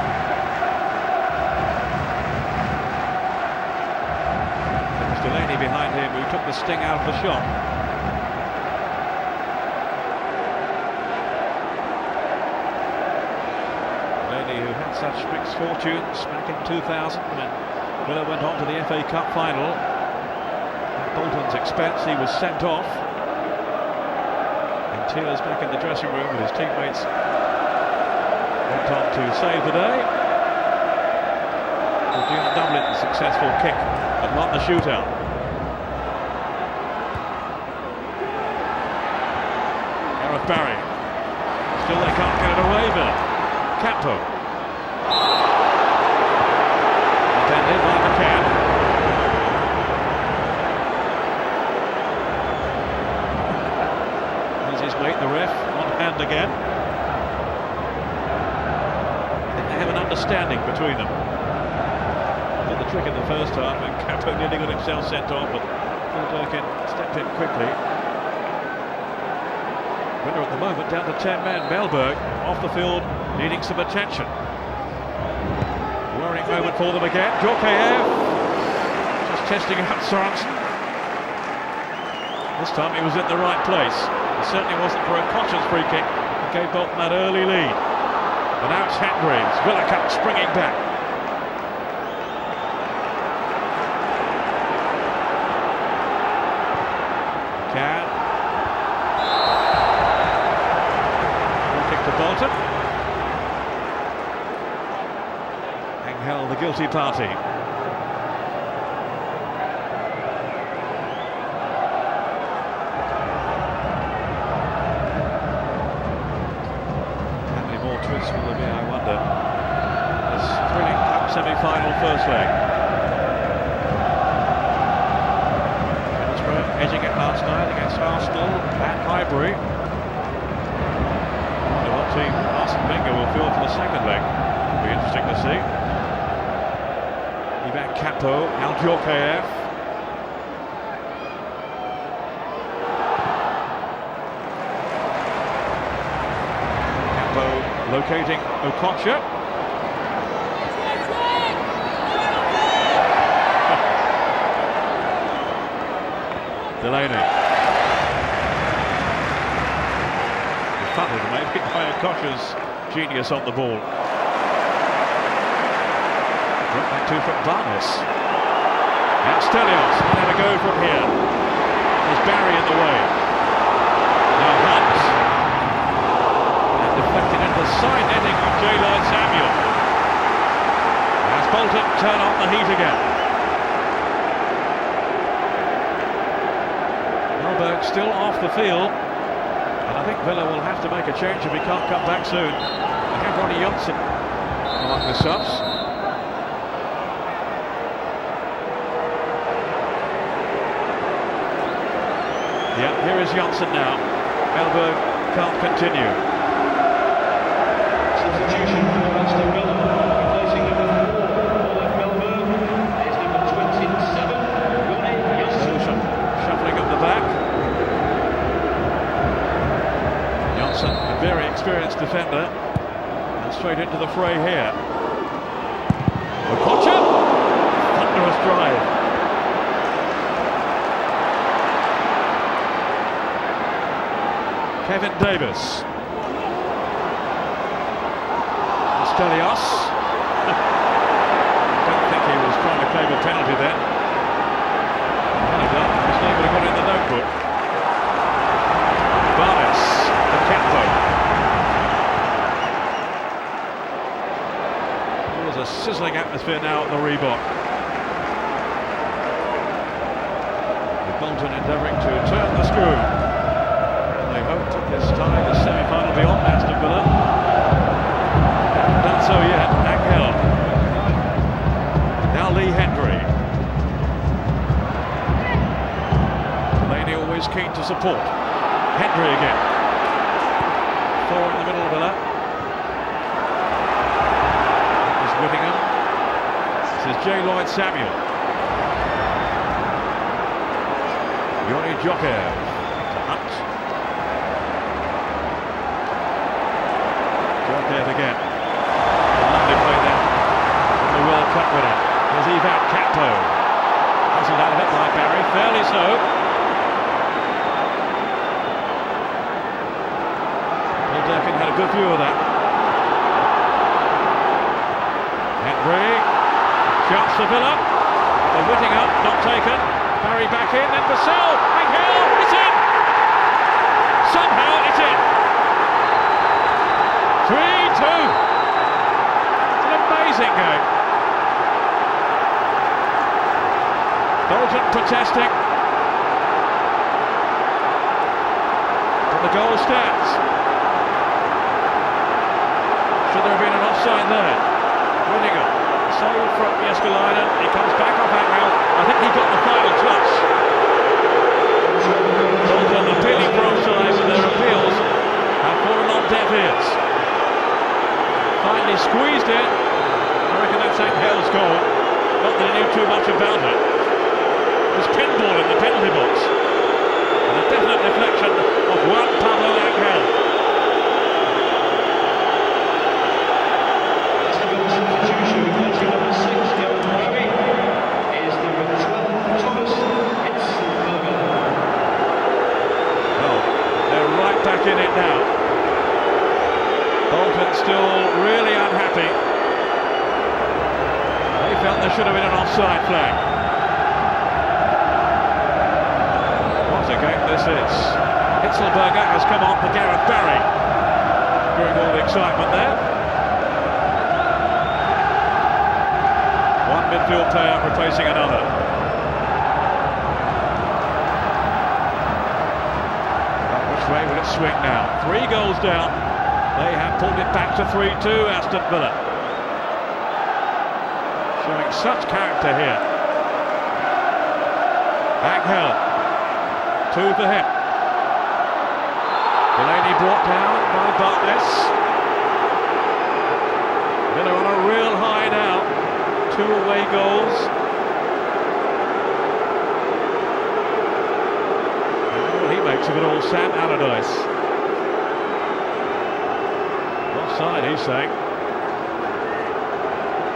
It was Delaney behind him who took the sting out of the shot. Delaney, who had such mixed fortunes back in 2000 when Villa went on to the FA Cup final. At Bolton's expense, he was sent off. In tears back in the dressing room with his teammates. Went on to save the day. Dion Dublin, successful kick and won the shootout. Gareth Barry. Still they can't get it away, Villa. Campo. Intended by McCann. There's his mate, the ref, on hand again. I think they have an understanding between them. Did the trick in the first half, and Campo nearly got himself sent off, but Durkin stepped in quickly. Winner at the moment, down to 10 men. Mellberg off the field, needing some attention. Worrying moment for them again. Durkin just testing out Sörensen. This time he was in the right place. It certainly wasn't for a conscious free kick that gave Bolton that early lead. But now it's Hendrie. Villa Cup springing back. McCann. Kick to Bolton. Ángel, the guilty party. How many more twists will there be, I wonder? This thrilling cup semi-final first leg. Middlesbrough edging it last night against Arsenal at Highbury. I wonder what team Arsene Wenger will field for the second leg. It'll be interesting to see. Ivan Campo, Al-Jorkaev. Campo locating Okocha. Delaney. Funneled maybe by Okocha's genius on the ball. Brought back to from Barness. Now Stelios, how to go from here. There's Barry in the way. Now Hunt. And deflected into the side netting of Jlloyd Samuel. As Bolton turn on the heat again. still off the field, and I think Villa will have to make a change if he can't come back soon. I have Ronnie Johnson among the subs. Yeah, here is Johnson now. Mellberg can't continue. Substitution for Aston Villa, replacing number 4, Olof Mellberg, is number 27, Ronnie Johnson. Shuffling up the back. Johnson, a very experienced defender, and straight into the fray here. N'Gotty, thunderous drive. Kevin Davis. Stelios. I don't think he was trying to claim a penalty then. His name would have got in the notebook. Barness, the Campo. There's a sizzling atmosphere now at the Reebok. With Bolton endeavouring to turn the screw. They hoped at this time the semi-final beyond Aston Villa. Haven't done so yet. Ángel. Now Lee Hendrie. Delaney always keen to support. Hendrie again. 4 in the middle of Villa. That was Whittingham. This is Jlloyd Samuel. Jlloyd Samuel to Hunt. Again. Lovely play there. The World Cup winner. There's Ivan Campo. Hustled out of it by Barry, fairly so. Durkin had a good view of that. Hendrie. Chance for Villa. The Whittingham, not taken. Barry back in, then Vassell. Ángel, it's in! Somehow it's in! 3-2. It's an amazing game. Bolton protesting. But the goal stands. Should there have been an offside there? Whittingham. Save from Jääskeläinen. He comes back off Ángel. I think he got the final touch. Bolton appealing for offside, but their appeals have fallen on deaf ears. Finally squeezed it. I reckon that's Angel's goal. Not that he knew too much about it. There's pinball in the penalty box. And a definite deflection of Juan Pablo Ángel. Substitution, replacing number 6, Gareth Barry, is number 12, Thomas Sörensen. Well, they're right back in it now. Bolton still really unhappy. They felt there should have been an offside flag. What a game this is. Hitzlberger has come on for Gareth Barry during all the excitement there. One midfield player replacing another. Which way will it swing now? 3 goals down. They have pulled it back to 3-2, Aston Villa. Showing such character here. Ángel. 2 for him. Delaney brought down by Barness. Villa on a real high now. 2 away goals. I wonder what he makes of it all, Sam Allardyce. Offside, he's saying.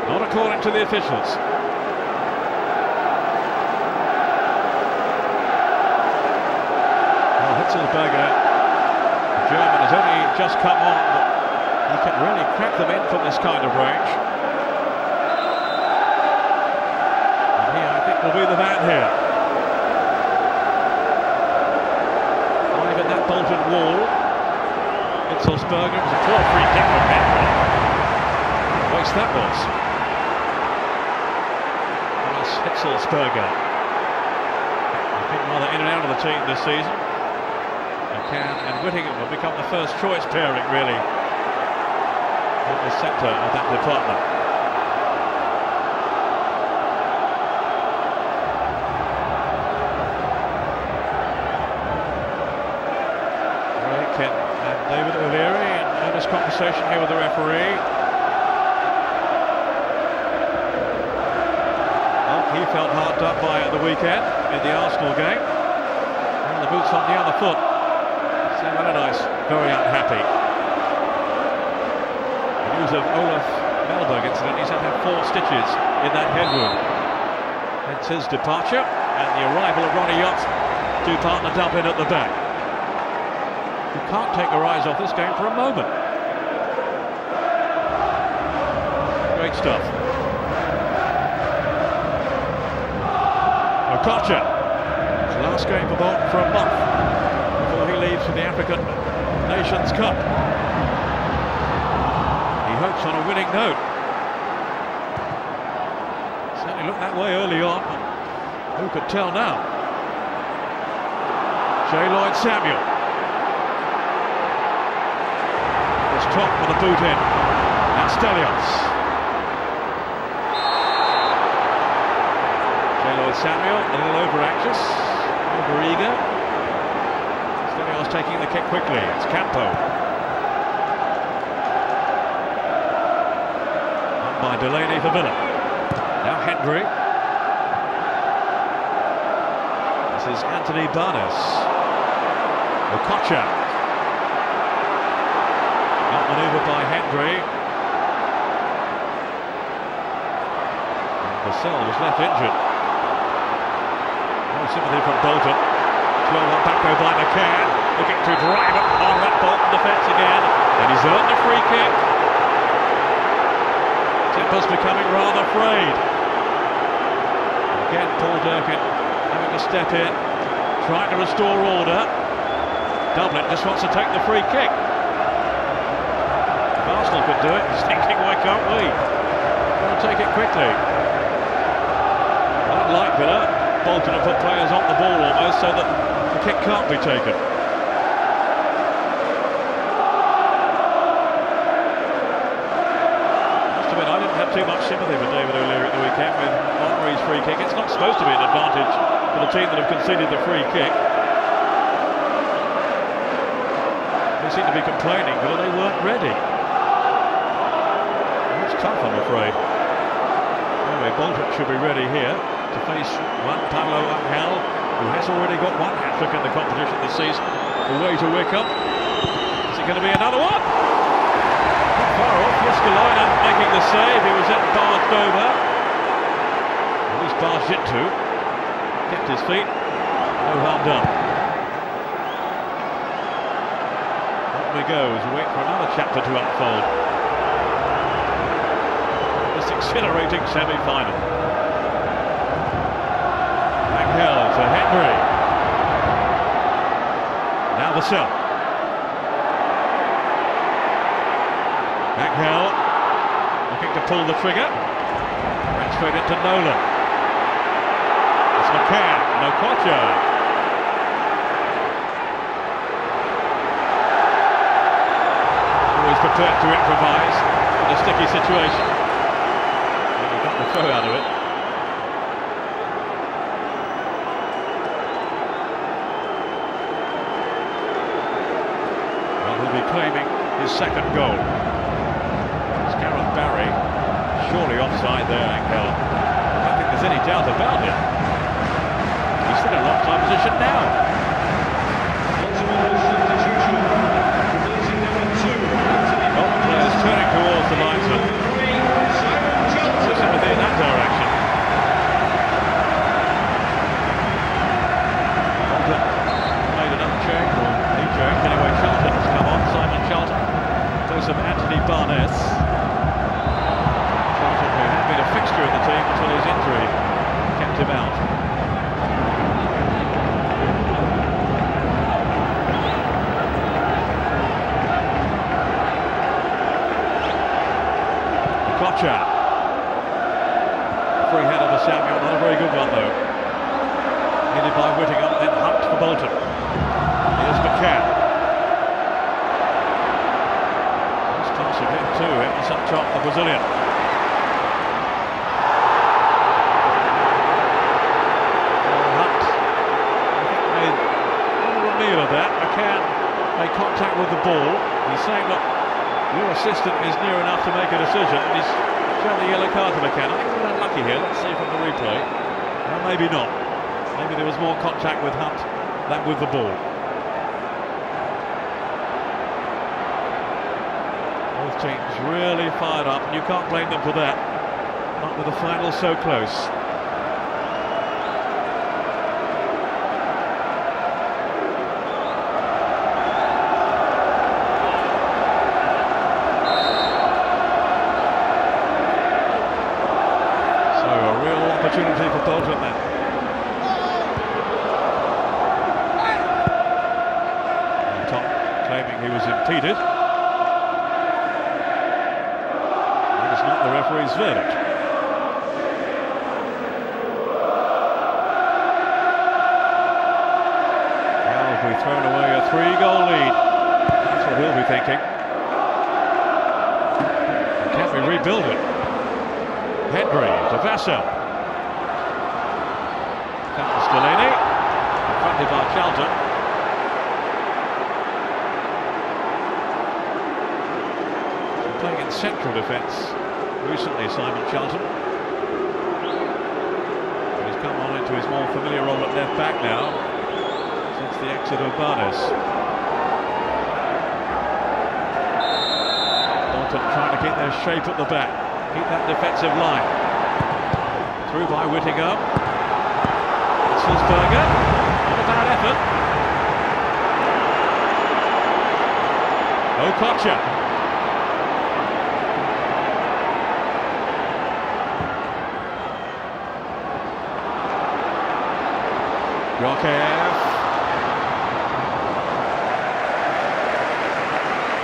Not according to the officials. Well, Hitzlberger, the German, has only just come on, but he can really crack them in from this kind of range. And he, I think, will be the man here. 5 in that Bolton wall. Hitzlberger, it was a poor free kick from Hendrie. Waste that was. Thomas Hitzlberger. He's been rather in and out of the team this season. McCann and Whittingham will become the first choice pairing, really, in the centre of that department. Rick and David O'Leary in earnest conversation here with the referee. Well, he felt hard done by at the weekend in the Arsenal game. And the boots on the other foot. Sam Allardyce very unhappy. The news of Olof Mellberg incident, he's had to have 4 stitches in that head wound. It's his departure and the arrival of Ronnie Yacht to partner Dublin at the back. You can't take your eyes off this game for a moment. Great stuff. N'Gotty. It's the last game for Bolton for a month before he leaves for the African Nations Cup. He hopes on a winning note. Certainly looked that way early on. Who could tell now? Jlloyd Samuel. It's top with the boot in. And Stelios. Jlloyd Samuel, a little over-anxious, over-eager. Stelios taking the kick quickly. It's Campo. Up by Delaney for Villa. Now Hendrie. This is Anthony Barness. N'Gotty. Outmanoeuvred by Hendrie. And Vassell was left injured. No sympathy from Bolton. 12-1 back though by McCann. Looking to drive it on that Bolton defence again. And he's earned a free kick. Tipper's becoming rather frayed. Again, Paul Durkin having to step in, trying to restore order. Dublin just wants to take the free kick. If Arsenal could do it, he's thinking, why can't we? We'll take it quickly. Unlike Villa, Bolton have put players on the ball almost so that the kick can't be taken. Must admit, I didn't have too much sympathy for David O'Leary at the weekend with Henry's free kick. It's not supposed to be an advantage for the team that have conceded the free kick. They seem to be complaining, but they weren't ready. It's tough, I'm afraid. Anyway, Bolton should be ready here to face Juan Pablo Ángel, who has already got 1 hat-trick in the competition this season, away to Wickham. Is it going to be another one? Not far off, Jääskeläinen making the save. He was barged over. At least barged into. Kept his feet. No harm done. On we go as we wait for another chapter to unfold. This exhilarating semi-final. Ángel to Hendrie. Now Vassell. Ángel looking to pull the trigger. Went straight into Nolan. It's McCann. N'Gotty. Always prepared to improvise in a sticky situation. And he got the throw out of it. Claiming his second goal. It's Gareth Barry, surely offside there, Ángel. I don't think there's any doubt about it. He's still in an offside position now. Bolton players turning towards the linesman. So sympathy in that direction. Bolton made another change, or he changed anyway. Charlton has come on. Charlton, place of Anthony Barness. Charlton, who had been a fixture in the team until his injury kept him out. N'Gotty. Free header for Samuel, not a very good one though. Headed by Whittingham, then Hunt for Bolton. Here's McCann. top, the Brazilian. Hunt, I think, made a meal of that. McCann made contact with the ball. He's saying, look, your assistant is near enough to make a decision, and he's shown the yellow card to McCann. I think he's unlucky here. Let's see from the replay. Well, maybe not. Maybe there was more contact with Hunt than with the ball. Both teams really fired up, and you can't blame them for that. Not with the final so close. So a real opportunity for Bolton then. Tom claiming he was impeded. That is not the referee's verdict. Now have we thrown away a 3-goal lead? That's what he'll be thinking. Can we rebuild it? Hendrie to Vassell. Thomas Delaney, confronted by Charlton. He's playing in central defence recently, Simon Charlton. He's come on into his more familiar role at left back now since the exit of Barness. Bolton trying to keep their shape at the back, keep that defensive line. Through by Whittingham. Berger, not a bad effort. N'Gotty. Durkin.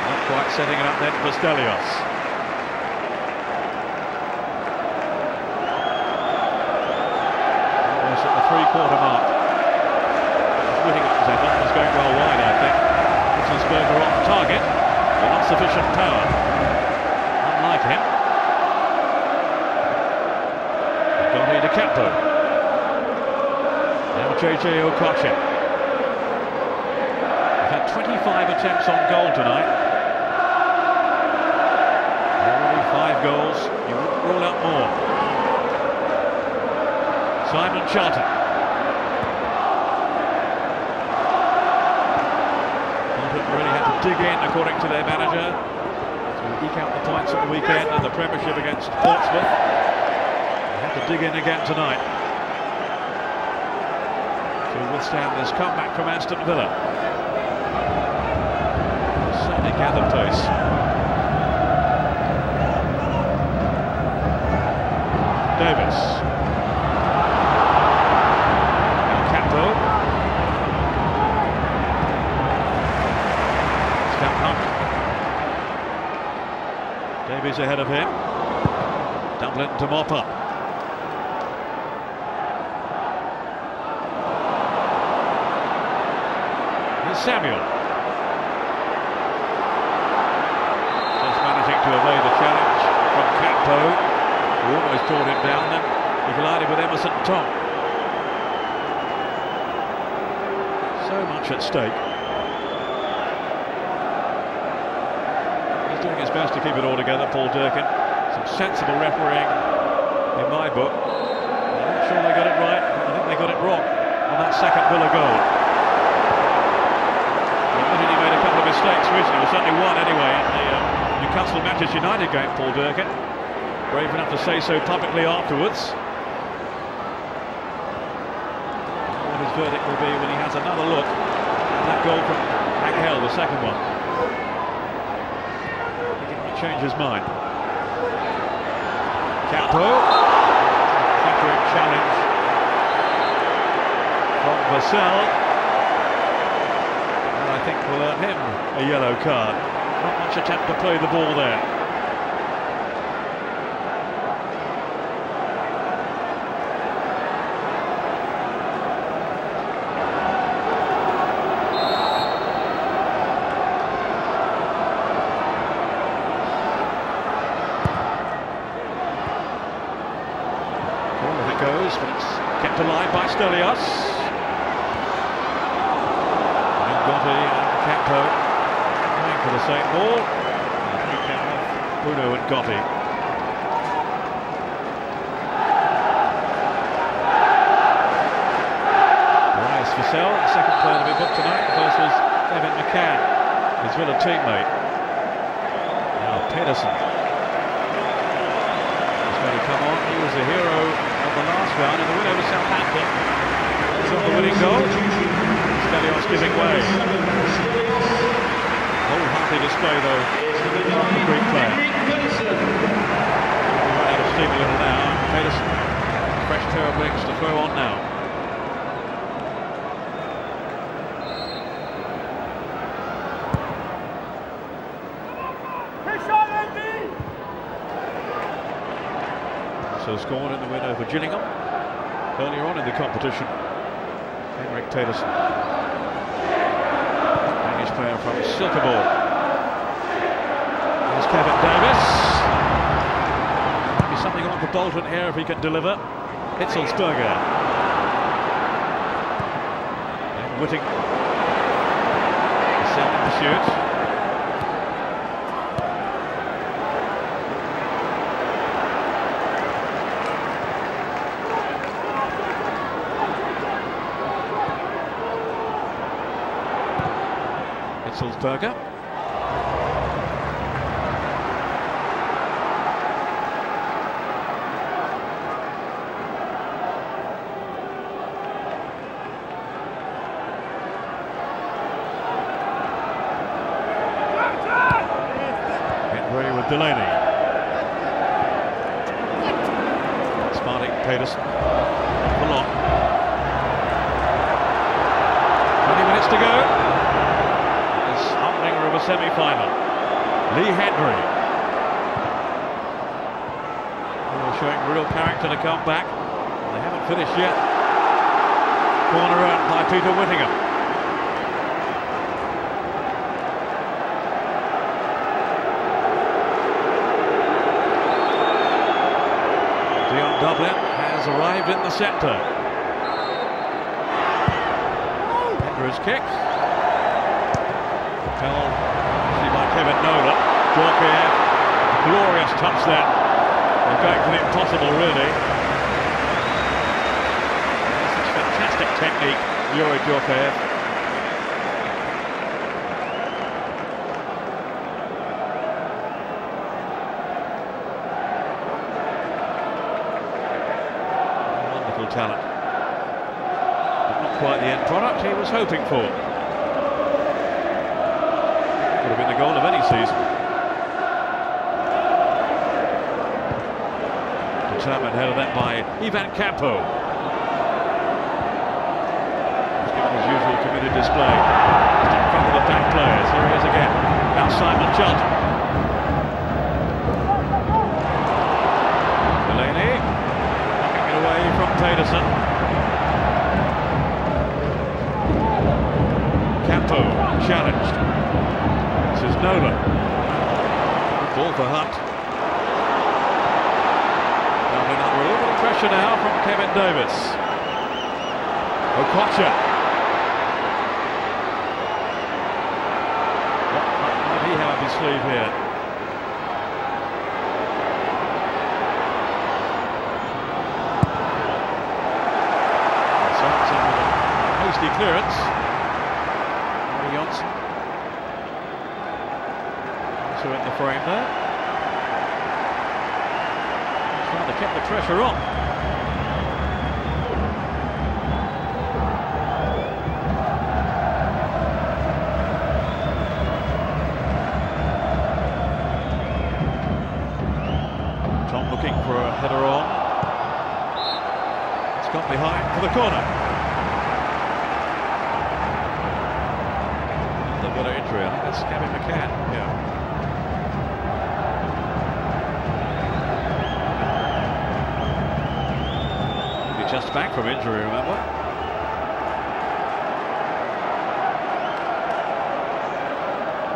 Not quite setting it up then for Stelios. Almost at the three-quarter mark. Whittingham's effort was going well wide, I think. Berger off target, but not sufficient power. Unlike him. N'Gotty to Campo. Now N'Gotty. They've had 25 attempts on goal tonight. Already 5 goals. You wouldn't rule out more. Simon Charlton. Really had to dig in, according to their manager, to eke out the points at the weekend in the Premiership against Portsmouth. They had to dig in again tonight to withstand this comeback from Aston Villa. Certainly gathered pace. Davis. Now Campo. Davies ahead of him. Dublin to mop up. Here's Samuel. Just managing to evade the challenge from Campo, who almost brought him down. Then he collided with Émerson Thome. So much at stake. Doing his best to keep it all together, Paul Durkin. Some sensible refereeing in my book. I'm not sure they got it right, but I think they got it wrong on that second Villa goal. He made a couple of mistakes recently, well, certainly one anyway, in the Newcastle Manchester United game, Paul Durkin. Brave enough to say so publicly afterwards. What his verdict will be when he has another look at that goal from Ángel, the second one. Change his mind. Campo, centering challenge from Vassell, and I think will earn him a yellow card. Not much attempt to play the ball there. wide by Stelios. N'Gotty and Campo going for the same ball. Bruno N'Gotty. Darius Vassell, the second player to be booked tonight. The first was Gavin McCann, his Villa teammate. Now Pedersen is going to come on. He was the hero of the last round in the win over Southampton. He's got the winning goal. Stelios giving way. Wholehearted display though from the Greek player. Right out of steam a little now. Pedersen, fresh pair of wings to throw on now. So scored in the win over Gillingham earlier on in the competition. Henrik Pedersen, Danish player from Silkeborg. There's Kevin Davis. Maybe something on for Bolton here if he can deliver. Hitzelsberger. And Whittingham. Second pursuit. Hitzelsberger. Hendrie with Delaney. Smarting Pedersen. For long. 20 minutes to go. Of a semi-final. Lee Hendrie showing real character to come back. They haven't finished yet. Corner earned by Peter Whittingham. Dion Dublin has arrived in the centre. Hendrie's kick. Held by Kevin Nolan. Dorkin, glorious touch there. They're going for the impossible, really. Such fantastic technique, Jlloyd Samuel. Wonderful talent. But not quite the end product he was hoping for. Would have been the goal of any season. Determined header then by Ivan Campo. He's given his usual committed display. Just in front of the back players. Here he is again. Now Simon Chutt. Delaney knocking it away from Pedersen. Campo challenged. This is Nolan. Ball for Hunt. Coming under a little bit of pressure now from Kevin Davis. Okocha. What might he have up his sleeve here? Sörensen with a hasty clearance. Johnson. Also in the frame there. Trying to keep the pressure on. Tom looking for a header on. It's got behind for the corner. They've got an injury. I think that's Gavin McCann. Yeah. Just back from injury, remember?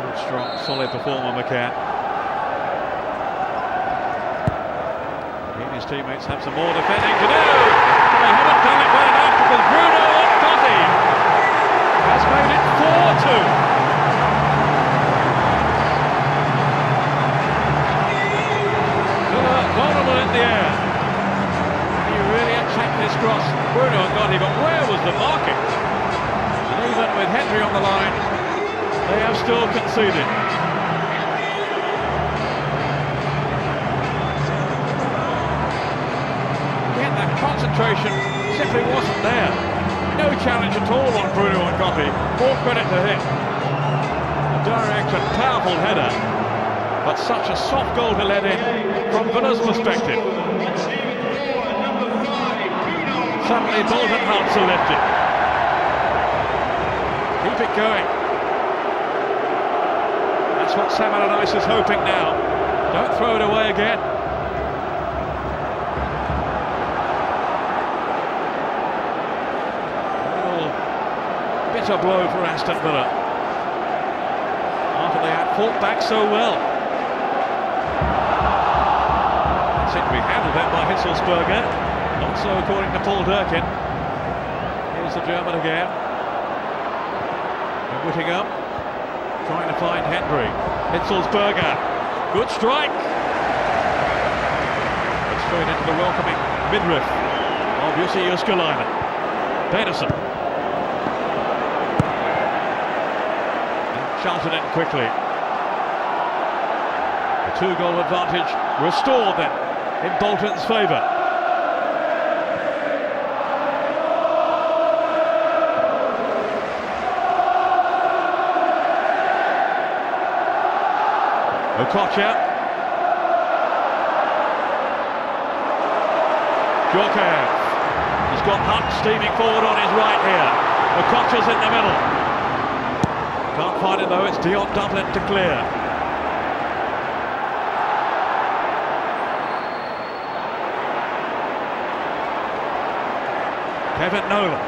Good, strong, solid performer, McCann. He and his teammates have some more defending to do. They haven't done it well enough. Hendrie on the line. They have still conceded. Again, that concentration simply wasn't there. No challenge at all on Bruno N'Gotty. All credit to him. A direct and powerful header, but such a soft goal to let in from Villa's perspective. Suddenly Bolton hearts are lifted. Keep it going. That's what Sam Allardyce is hoping now. Don't throw it away again. Bitter blow for Aston Villa after they had fought back so well. It seemed to be handled then by Hitzelsberger. Not so according to Paul Durkin. Here's the German again. And Whittingham trying to find Hendrie. Hitzelsberger. Good strike. But straight into the welcoming midriff of Jussi Jääskeläinen. Pedersen. Shouted in quickly. A 2-goal advantage restored then in Bolton's favour. Okocha. Durkin. He's got Hunt steaming forward on his right here. Okocha's in the middle. Can't find it though, it's Dion Dublin to clear. Kevin Nolan.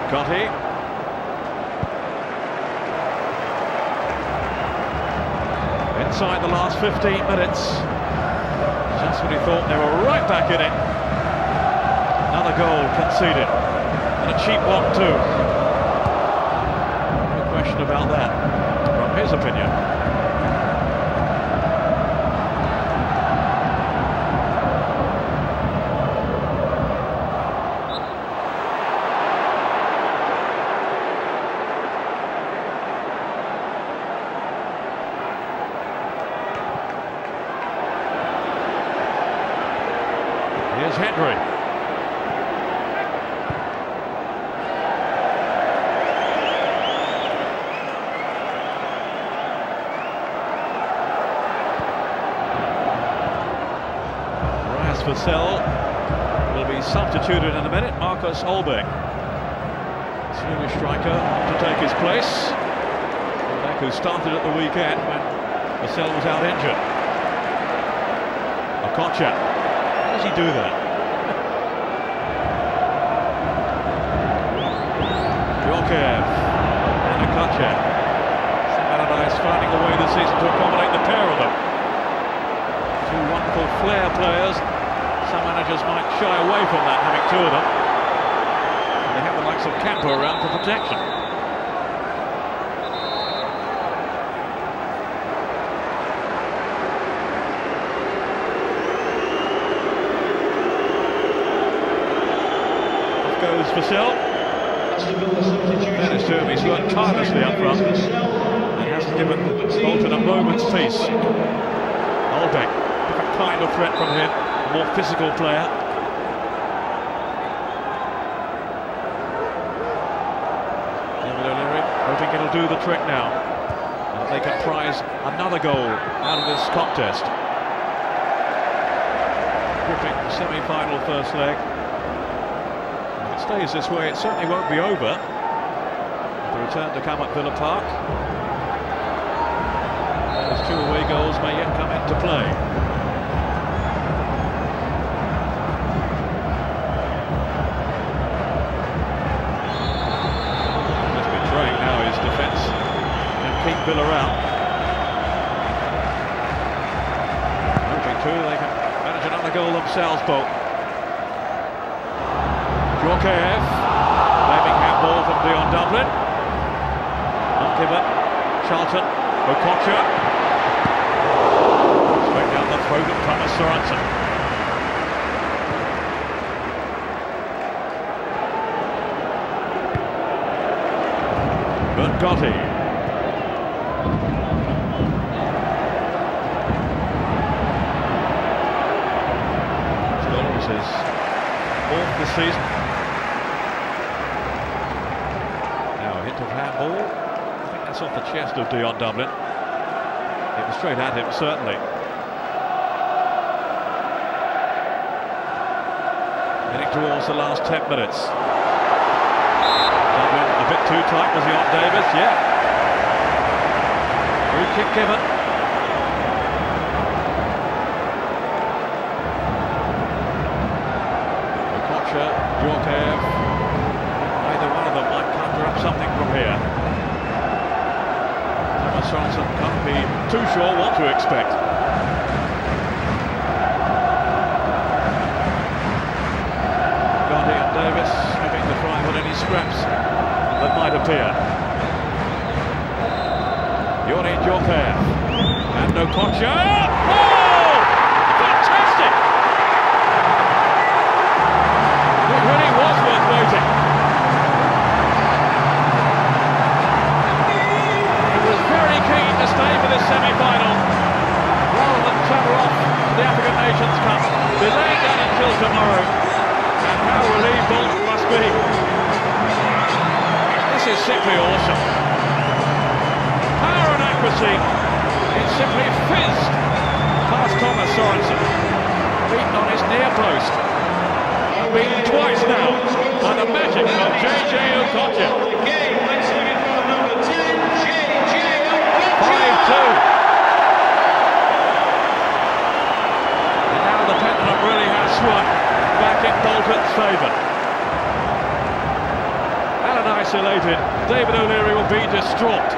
N'Gotty. Inside the last 15 minutes. Just when he thought they were right back in it. Another goal conceded. And a cheap one too. No question about that, from his opinion. Here's Hendrie. Vassell will be substituted in a minute. Marcus Olbeck, Swedish striker, to take his place. Olbeck, who started at the weekend when Vassell was out injured. Okocha, how does he do that? Durkin and Okocha. Sam Allardyce finding a way this season to accommodate the pair of them. Two wonderful flair players. Some managers might shy away from that, having two of them. And they have the likes of Camper around for protection. Off goes Vassell. Dennis Thome, he's worked tirelessly up front and hasn't given Bolton a moment's peace. Olbeck, different kind of threat from him. More physical player. Hoping it'll do the trick now. And they can prize another goal out of this contest. Gripping the semi-final first leg. If it stays this way, it certainly won't be over. The return to come at Villa Park. Those two away goals may yet come into play. Keep Villa out. Hoping too they can manage another goal themselves, Bolton. Durkin, blaming handball from Dion Dublin. Not given. Charlton, Okocha. Straight down the throat of Thomas Sörensen. N'Gotty. This is fourth this season. Now a hint of handball. I think that's off the chest of Dion Dublin. It was straight at him, certainly. Heading towards the last 10 minutes. Dublin a bit too tight, was he on Davis? Yeah. Free kick given. Jorkaev. Either one of them might conjure up something from here. Thomas Sörensen can't be too sure what to expect. N'Gotty and Davis having to try on any scraps that might appear. Jlloyd Jorkaev and N'Gotty. Oh! Fantastic! It really was worth waiting. He was very keen to stay for this semi-final rather than travel off to the African Nations Cup. Delaying that until tomorrow. And how relieved Bolton must be. This is simply awesome. Power and accuracy. It simply fizzed past Thomas Sörensen. Beaten on his near post. Beaten twice now by the magic of Jlloyd Samuel. 5-2. And now the pendulum really has swung back in Bolton's favour. Alan isolated, David O'Leary will be distraught.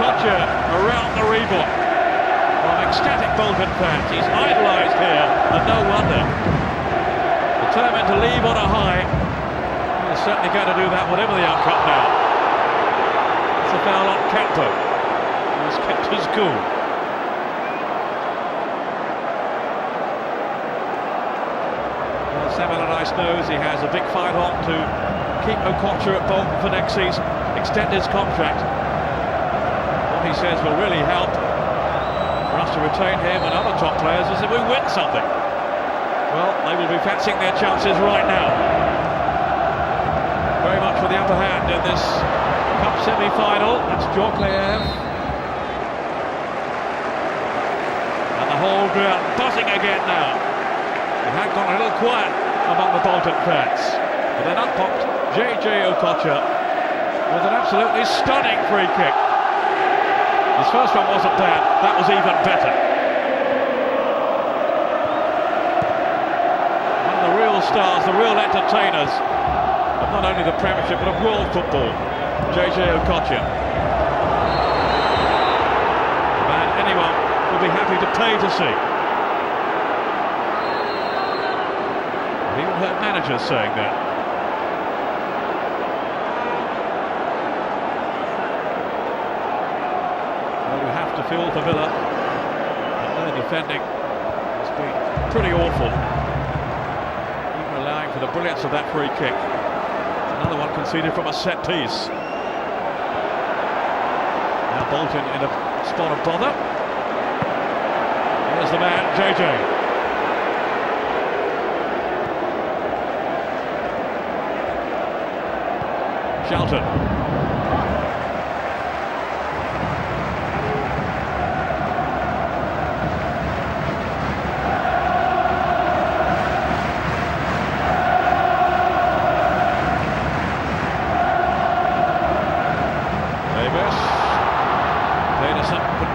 Jlloyd around the Reebok from ecstatic Bolton fans. He's idolised here, and no wonder. Determined to leave on a high. He's certainly going to do that whatever the outcome now. It's a foul on Campo, who's kept his cool. Well, Sam Allardyce knows he has a big fight on to keep N'Gotty at Bolton for next season, extend his contract. He says will really help for us to retain him and other top players as if we win something. Well, they will be fancying their chances right now. Very much with the upper hand in this cup semi-final. That's Jorkaev. And the whole ground buzzing again now. It had gone a little quiet among the Bolton fans. But then up popped Jlloyd with an absolutely stunning free kick. His first one wasn't bad, that was even better. One of the real stars, the real entertainers of not only the Premiership but of world football, Jlloyd Samuel. A man anyone would be happy to pay to see. I've even heard managers saying that. To feel for Villa, and their defending has been pretty awful, even allowing for the brilliance of that free kick. Another one conceded from a set piece. Now Bolton in a spot of bother. Here's the man, JJ. Shelton.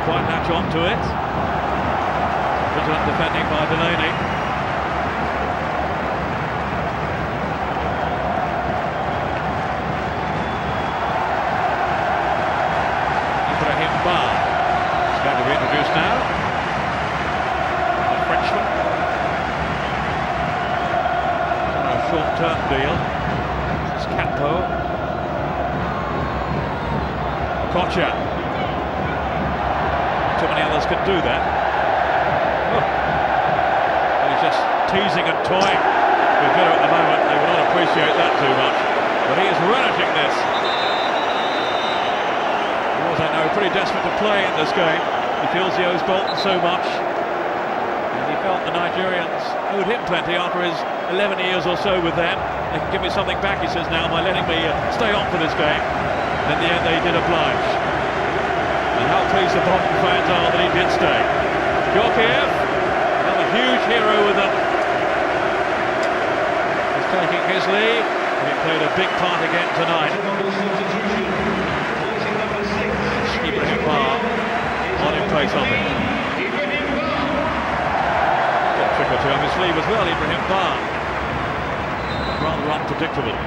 Quite latch on to it. Vigilant defending by Delaney. Ibrahim Ba is going to be introduced now. The Frenchman. On a short-term deal. This is Campo. N'Gotty. Too many others could do that. Oh. just teasing and toying with Villa at the moment. They will not appreciate that too much, but he is relishing this. He was, I know, pretty desperate to play in this game. He feels he owes Bolton so much, and he felt the Nigerians owed him plenty after his 11 years or so with them. They can give me something back, he says now, by letting me stay on for this game. And in the end they did oblige. And how pleased the Bolton fans are that he did stay. Yorkiev, another huge hero with them. He's taking his leave, and he played a big part again tonight. Ibrahim Bar on in place of him. Got a trick or two on his sleeve as well, Ibrahim Bar. Rather unpredictable.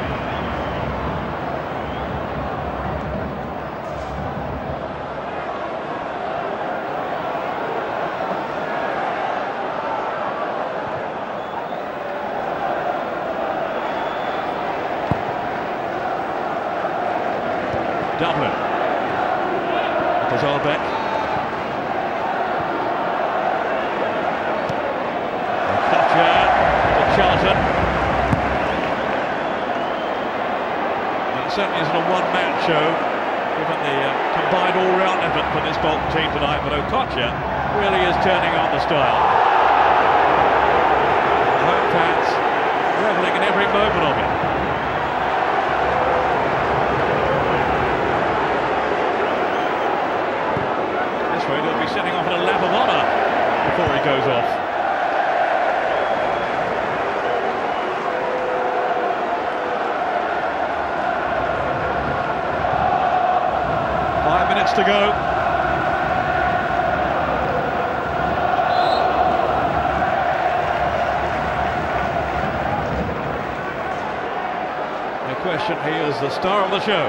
Dublin. Zalbeck. Kocher to Charlton. Well, it certainly isn't a one-man show, given the combined all-round effort for this Bolton team tonight, but Okocha really is turning on the style. The home fans revelling in every moment of it. He'll be setting off in a lap of honour before he goes off. Minutes to go. No question, he is the star of the show.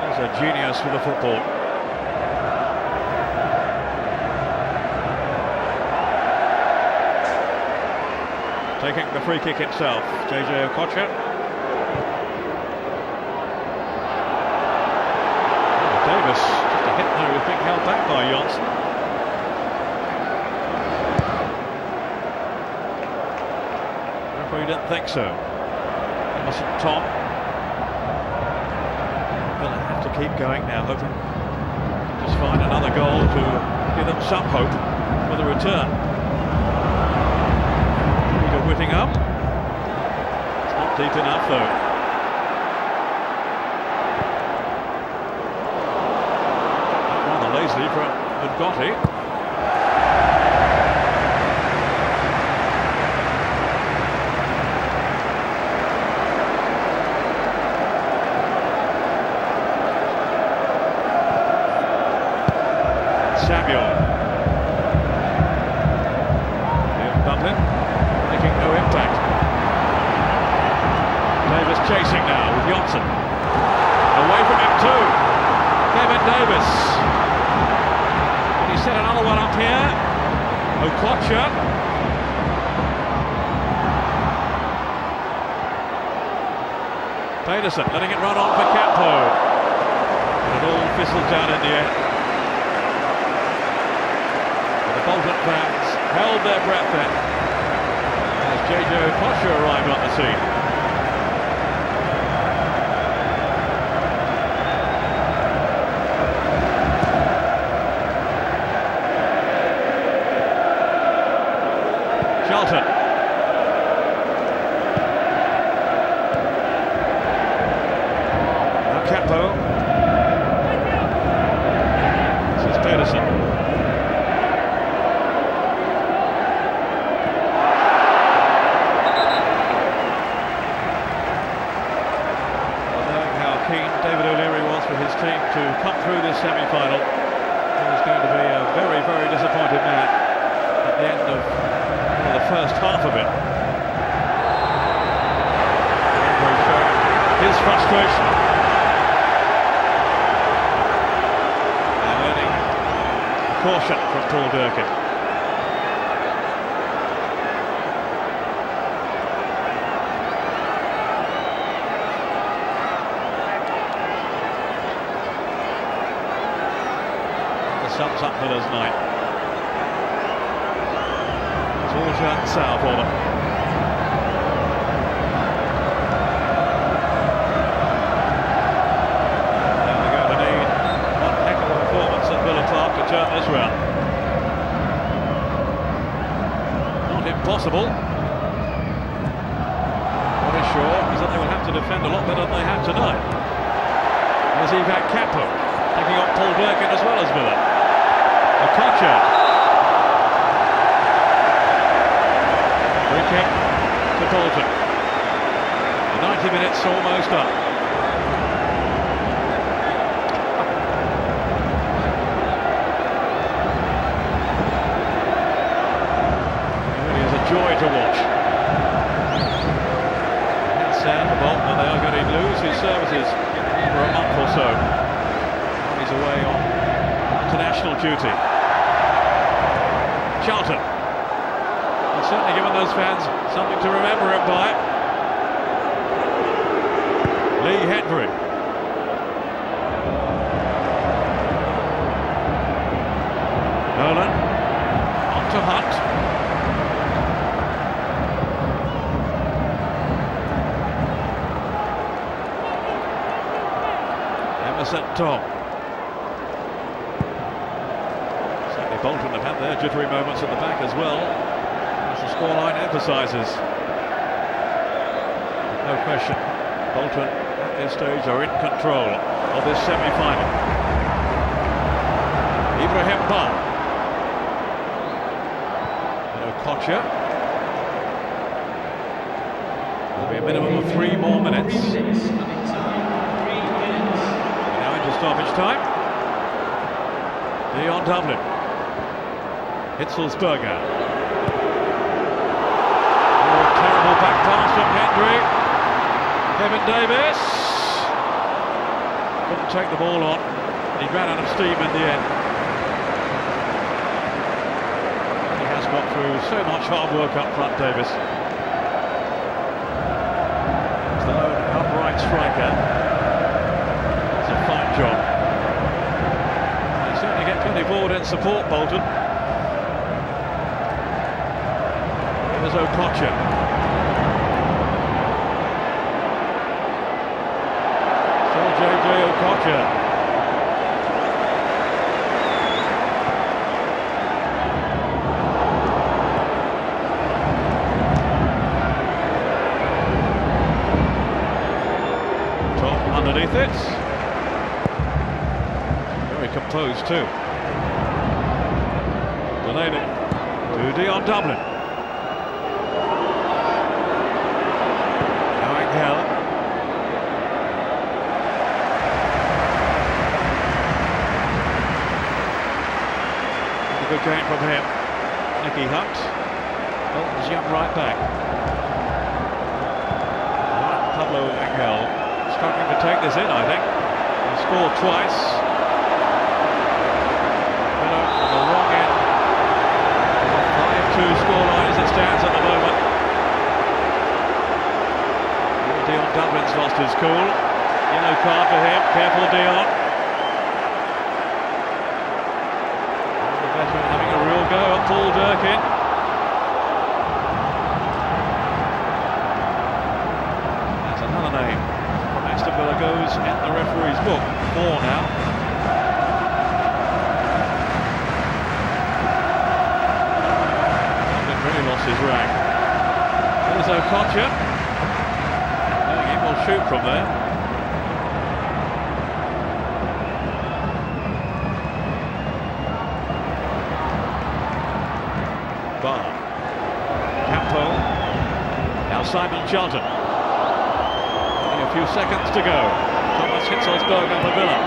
He's a genius with the football. Taking the free kick itself, JJ Okocha. Davis, just a hit there, was being held back by Johnson. Referee didn't think so. Émerson Thome. They'll have to keep going now, hoping to just find another goal to give them some hope for the return. Peter Whittingham. It's not deep enough though. Rather lazily for N'Gotty. Samuel. Dion Dublin making no impact. Davis chasing now with Johnson. Away from him too. Kevin Davis. Can he set another one up here? Okocha. Pedersen letting it run on for Campo. It all fizzles down in the end. Bolton fans held their breath then as JJ Okocha arrived on the scene. Charlton. Now Campo. This is Pedersen. Team to come through this semi-final. He was going to be a very, very disappointed man at the end of the first half of it. Hendrie showing his frustration. And earning caution from Paul Durkin. sums up Miller's night. It's all turned sour for them. Now they're going to need one heck of a performance at Villa Park to turn this round. Not impossible. What is sure is that they will have to defend a lot better than they have tonight. There's Pablo taking on Paul Durkin as well as Villa. N'Gotty. Free kick to Bolton. The 90 minutes almost up. It really is a joy to watch. It's sad for Bolton that they are going to lose his services for a month or so. He's away on international duty. Charlton. He's certainly given those fans something to remember him by. Lee Hendrie. Nolan. On to Hunt. Émerson Thome. Certainly Bolton have had their jittery moments at the back as well, as the scoreline emphasises. No question, Bolton at this stage are in control of this semi-final. Ibrahim Ba. N'Gotty. There'll be a minimum of 3 more minutes. Stoppage time. Dion Dublin. Hitzelsberger. Oh, a terrible back pass from Hendrie. Kevin Davis couldn't take the ball on. He ran out of steam in the end. He has got through so much hard work up front, Davis. He's the lone upright striker. Job. They certainly get plenty forward in support, Bolton. Here's N'Gotty. Still JJ N'Gotty. Top underneath it. Composed too. Delaney to Dion Dublin. Now Ángel. A good game from him. Nicky Hunt. Bolton's young right back. Pablo Ángel struggling to take this in, I think. He scored twice. Scoreline as it stands at the moment. Dion Dublin's lost his cool. Yellow card for him. Careful, Dion. The veteran having a real go at Paul Durkin. That's another name from Aston Villa goes in the referee's book. 4 now. Lost his rag. There's N'Gotty. He will shoot from there. Bar. Pablo. Now Simon Charlton. Only a few seconds to go. Thomas Hitzelsberger for Villa.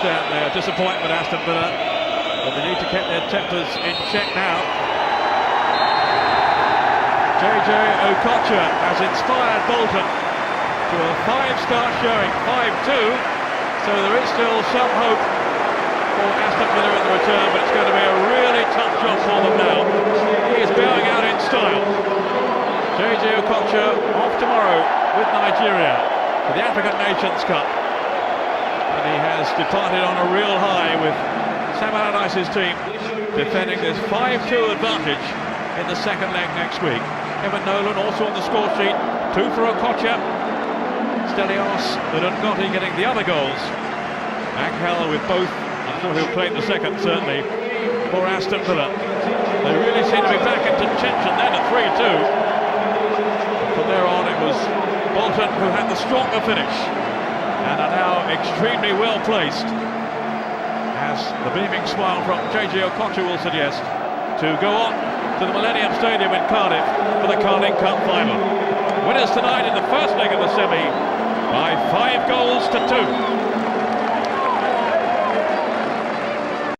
Their disappointment, Aston Villa, but they need to keep their tempers in check now. JJ N'Gotty has inspired Bolton to a 5-star showing, 5-2, so there is still some hope for Aston Villa in the return, but it's going to be a really tough job for them now. He is bowing out in style. JJ Okocha off tomorrow with Nigeria for the African Nations Cup. And he has departed on a real high with Sam Allardyce's team defending this 5-2 advantage in the second leg next week. Kevin Nolan also on the score sheet, 2 for Okocha. Stelios N'Gotty getting the other goals. Ángel with both. I'm sure he'll play the second, certainly, for Aston Villa. They really seem to be back into tension then at 3-2. From there on it was Bolton who had the stronger finish and are now extremely well placed, as the beaming smile from JJ Okocha will suggest, to go on to the Millennium Stadium in Cardiff for the Carling Cup final. Winners tonight in the first leg of the semi by 5 goals to 2.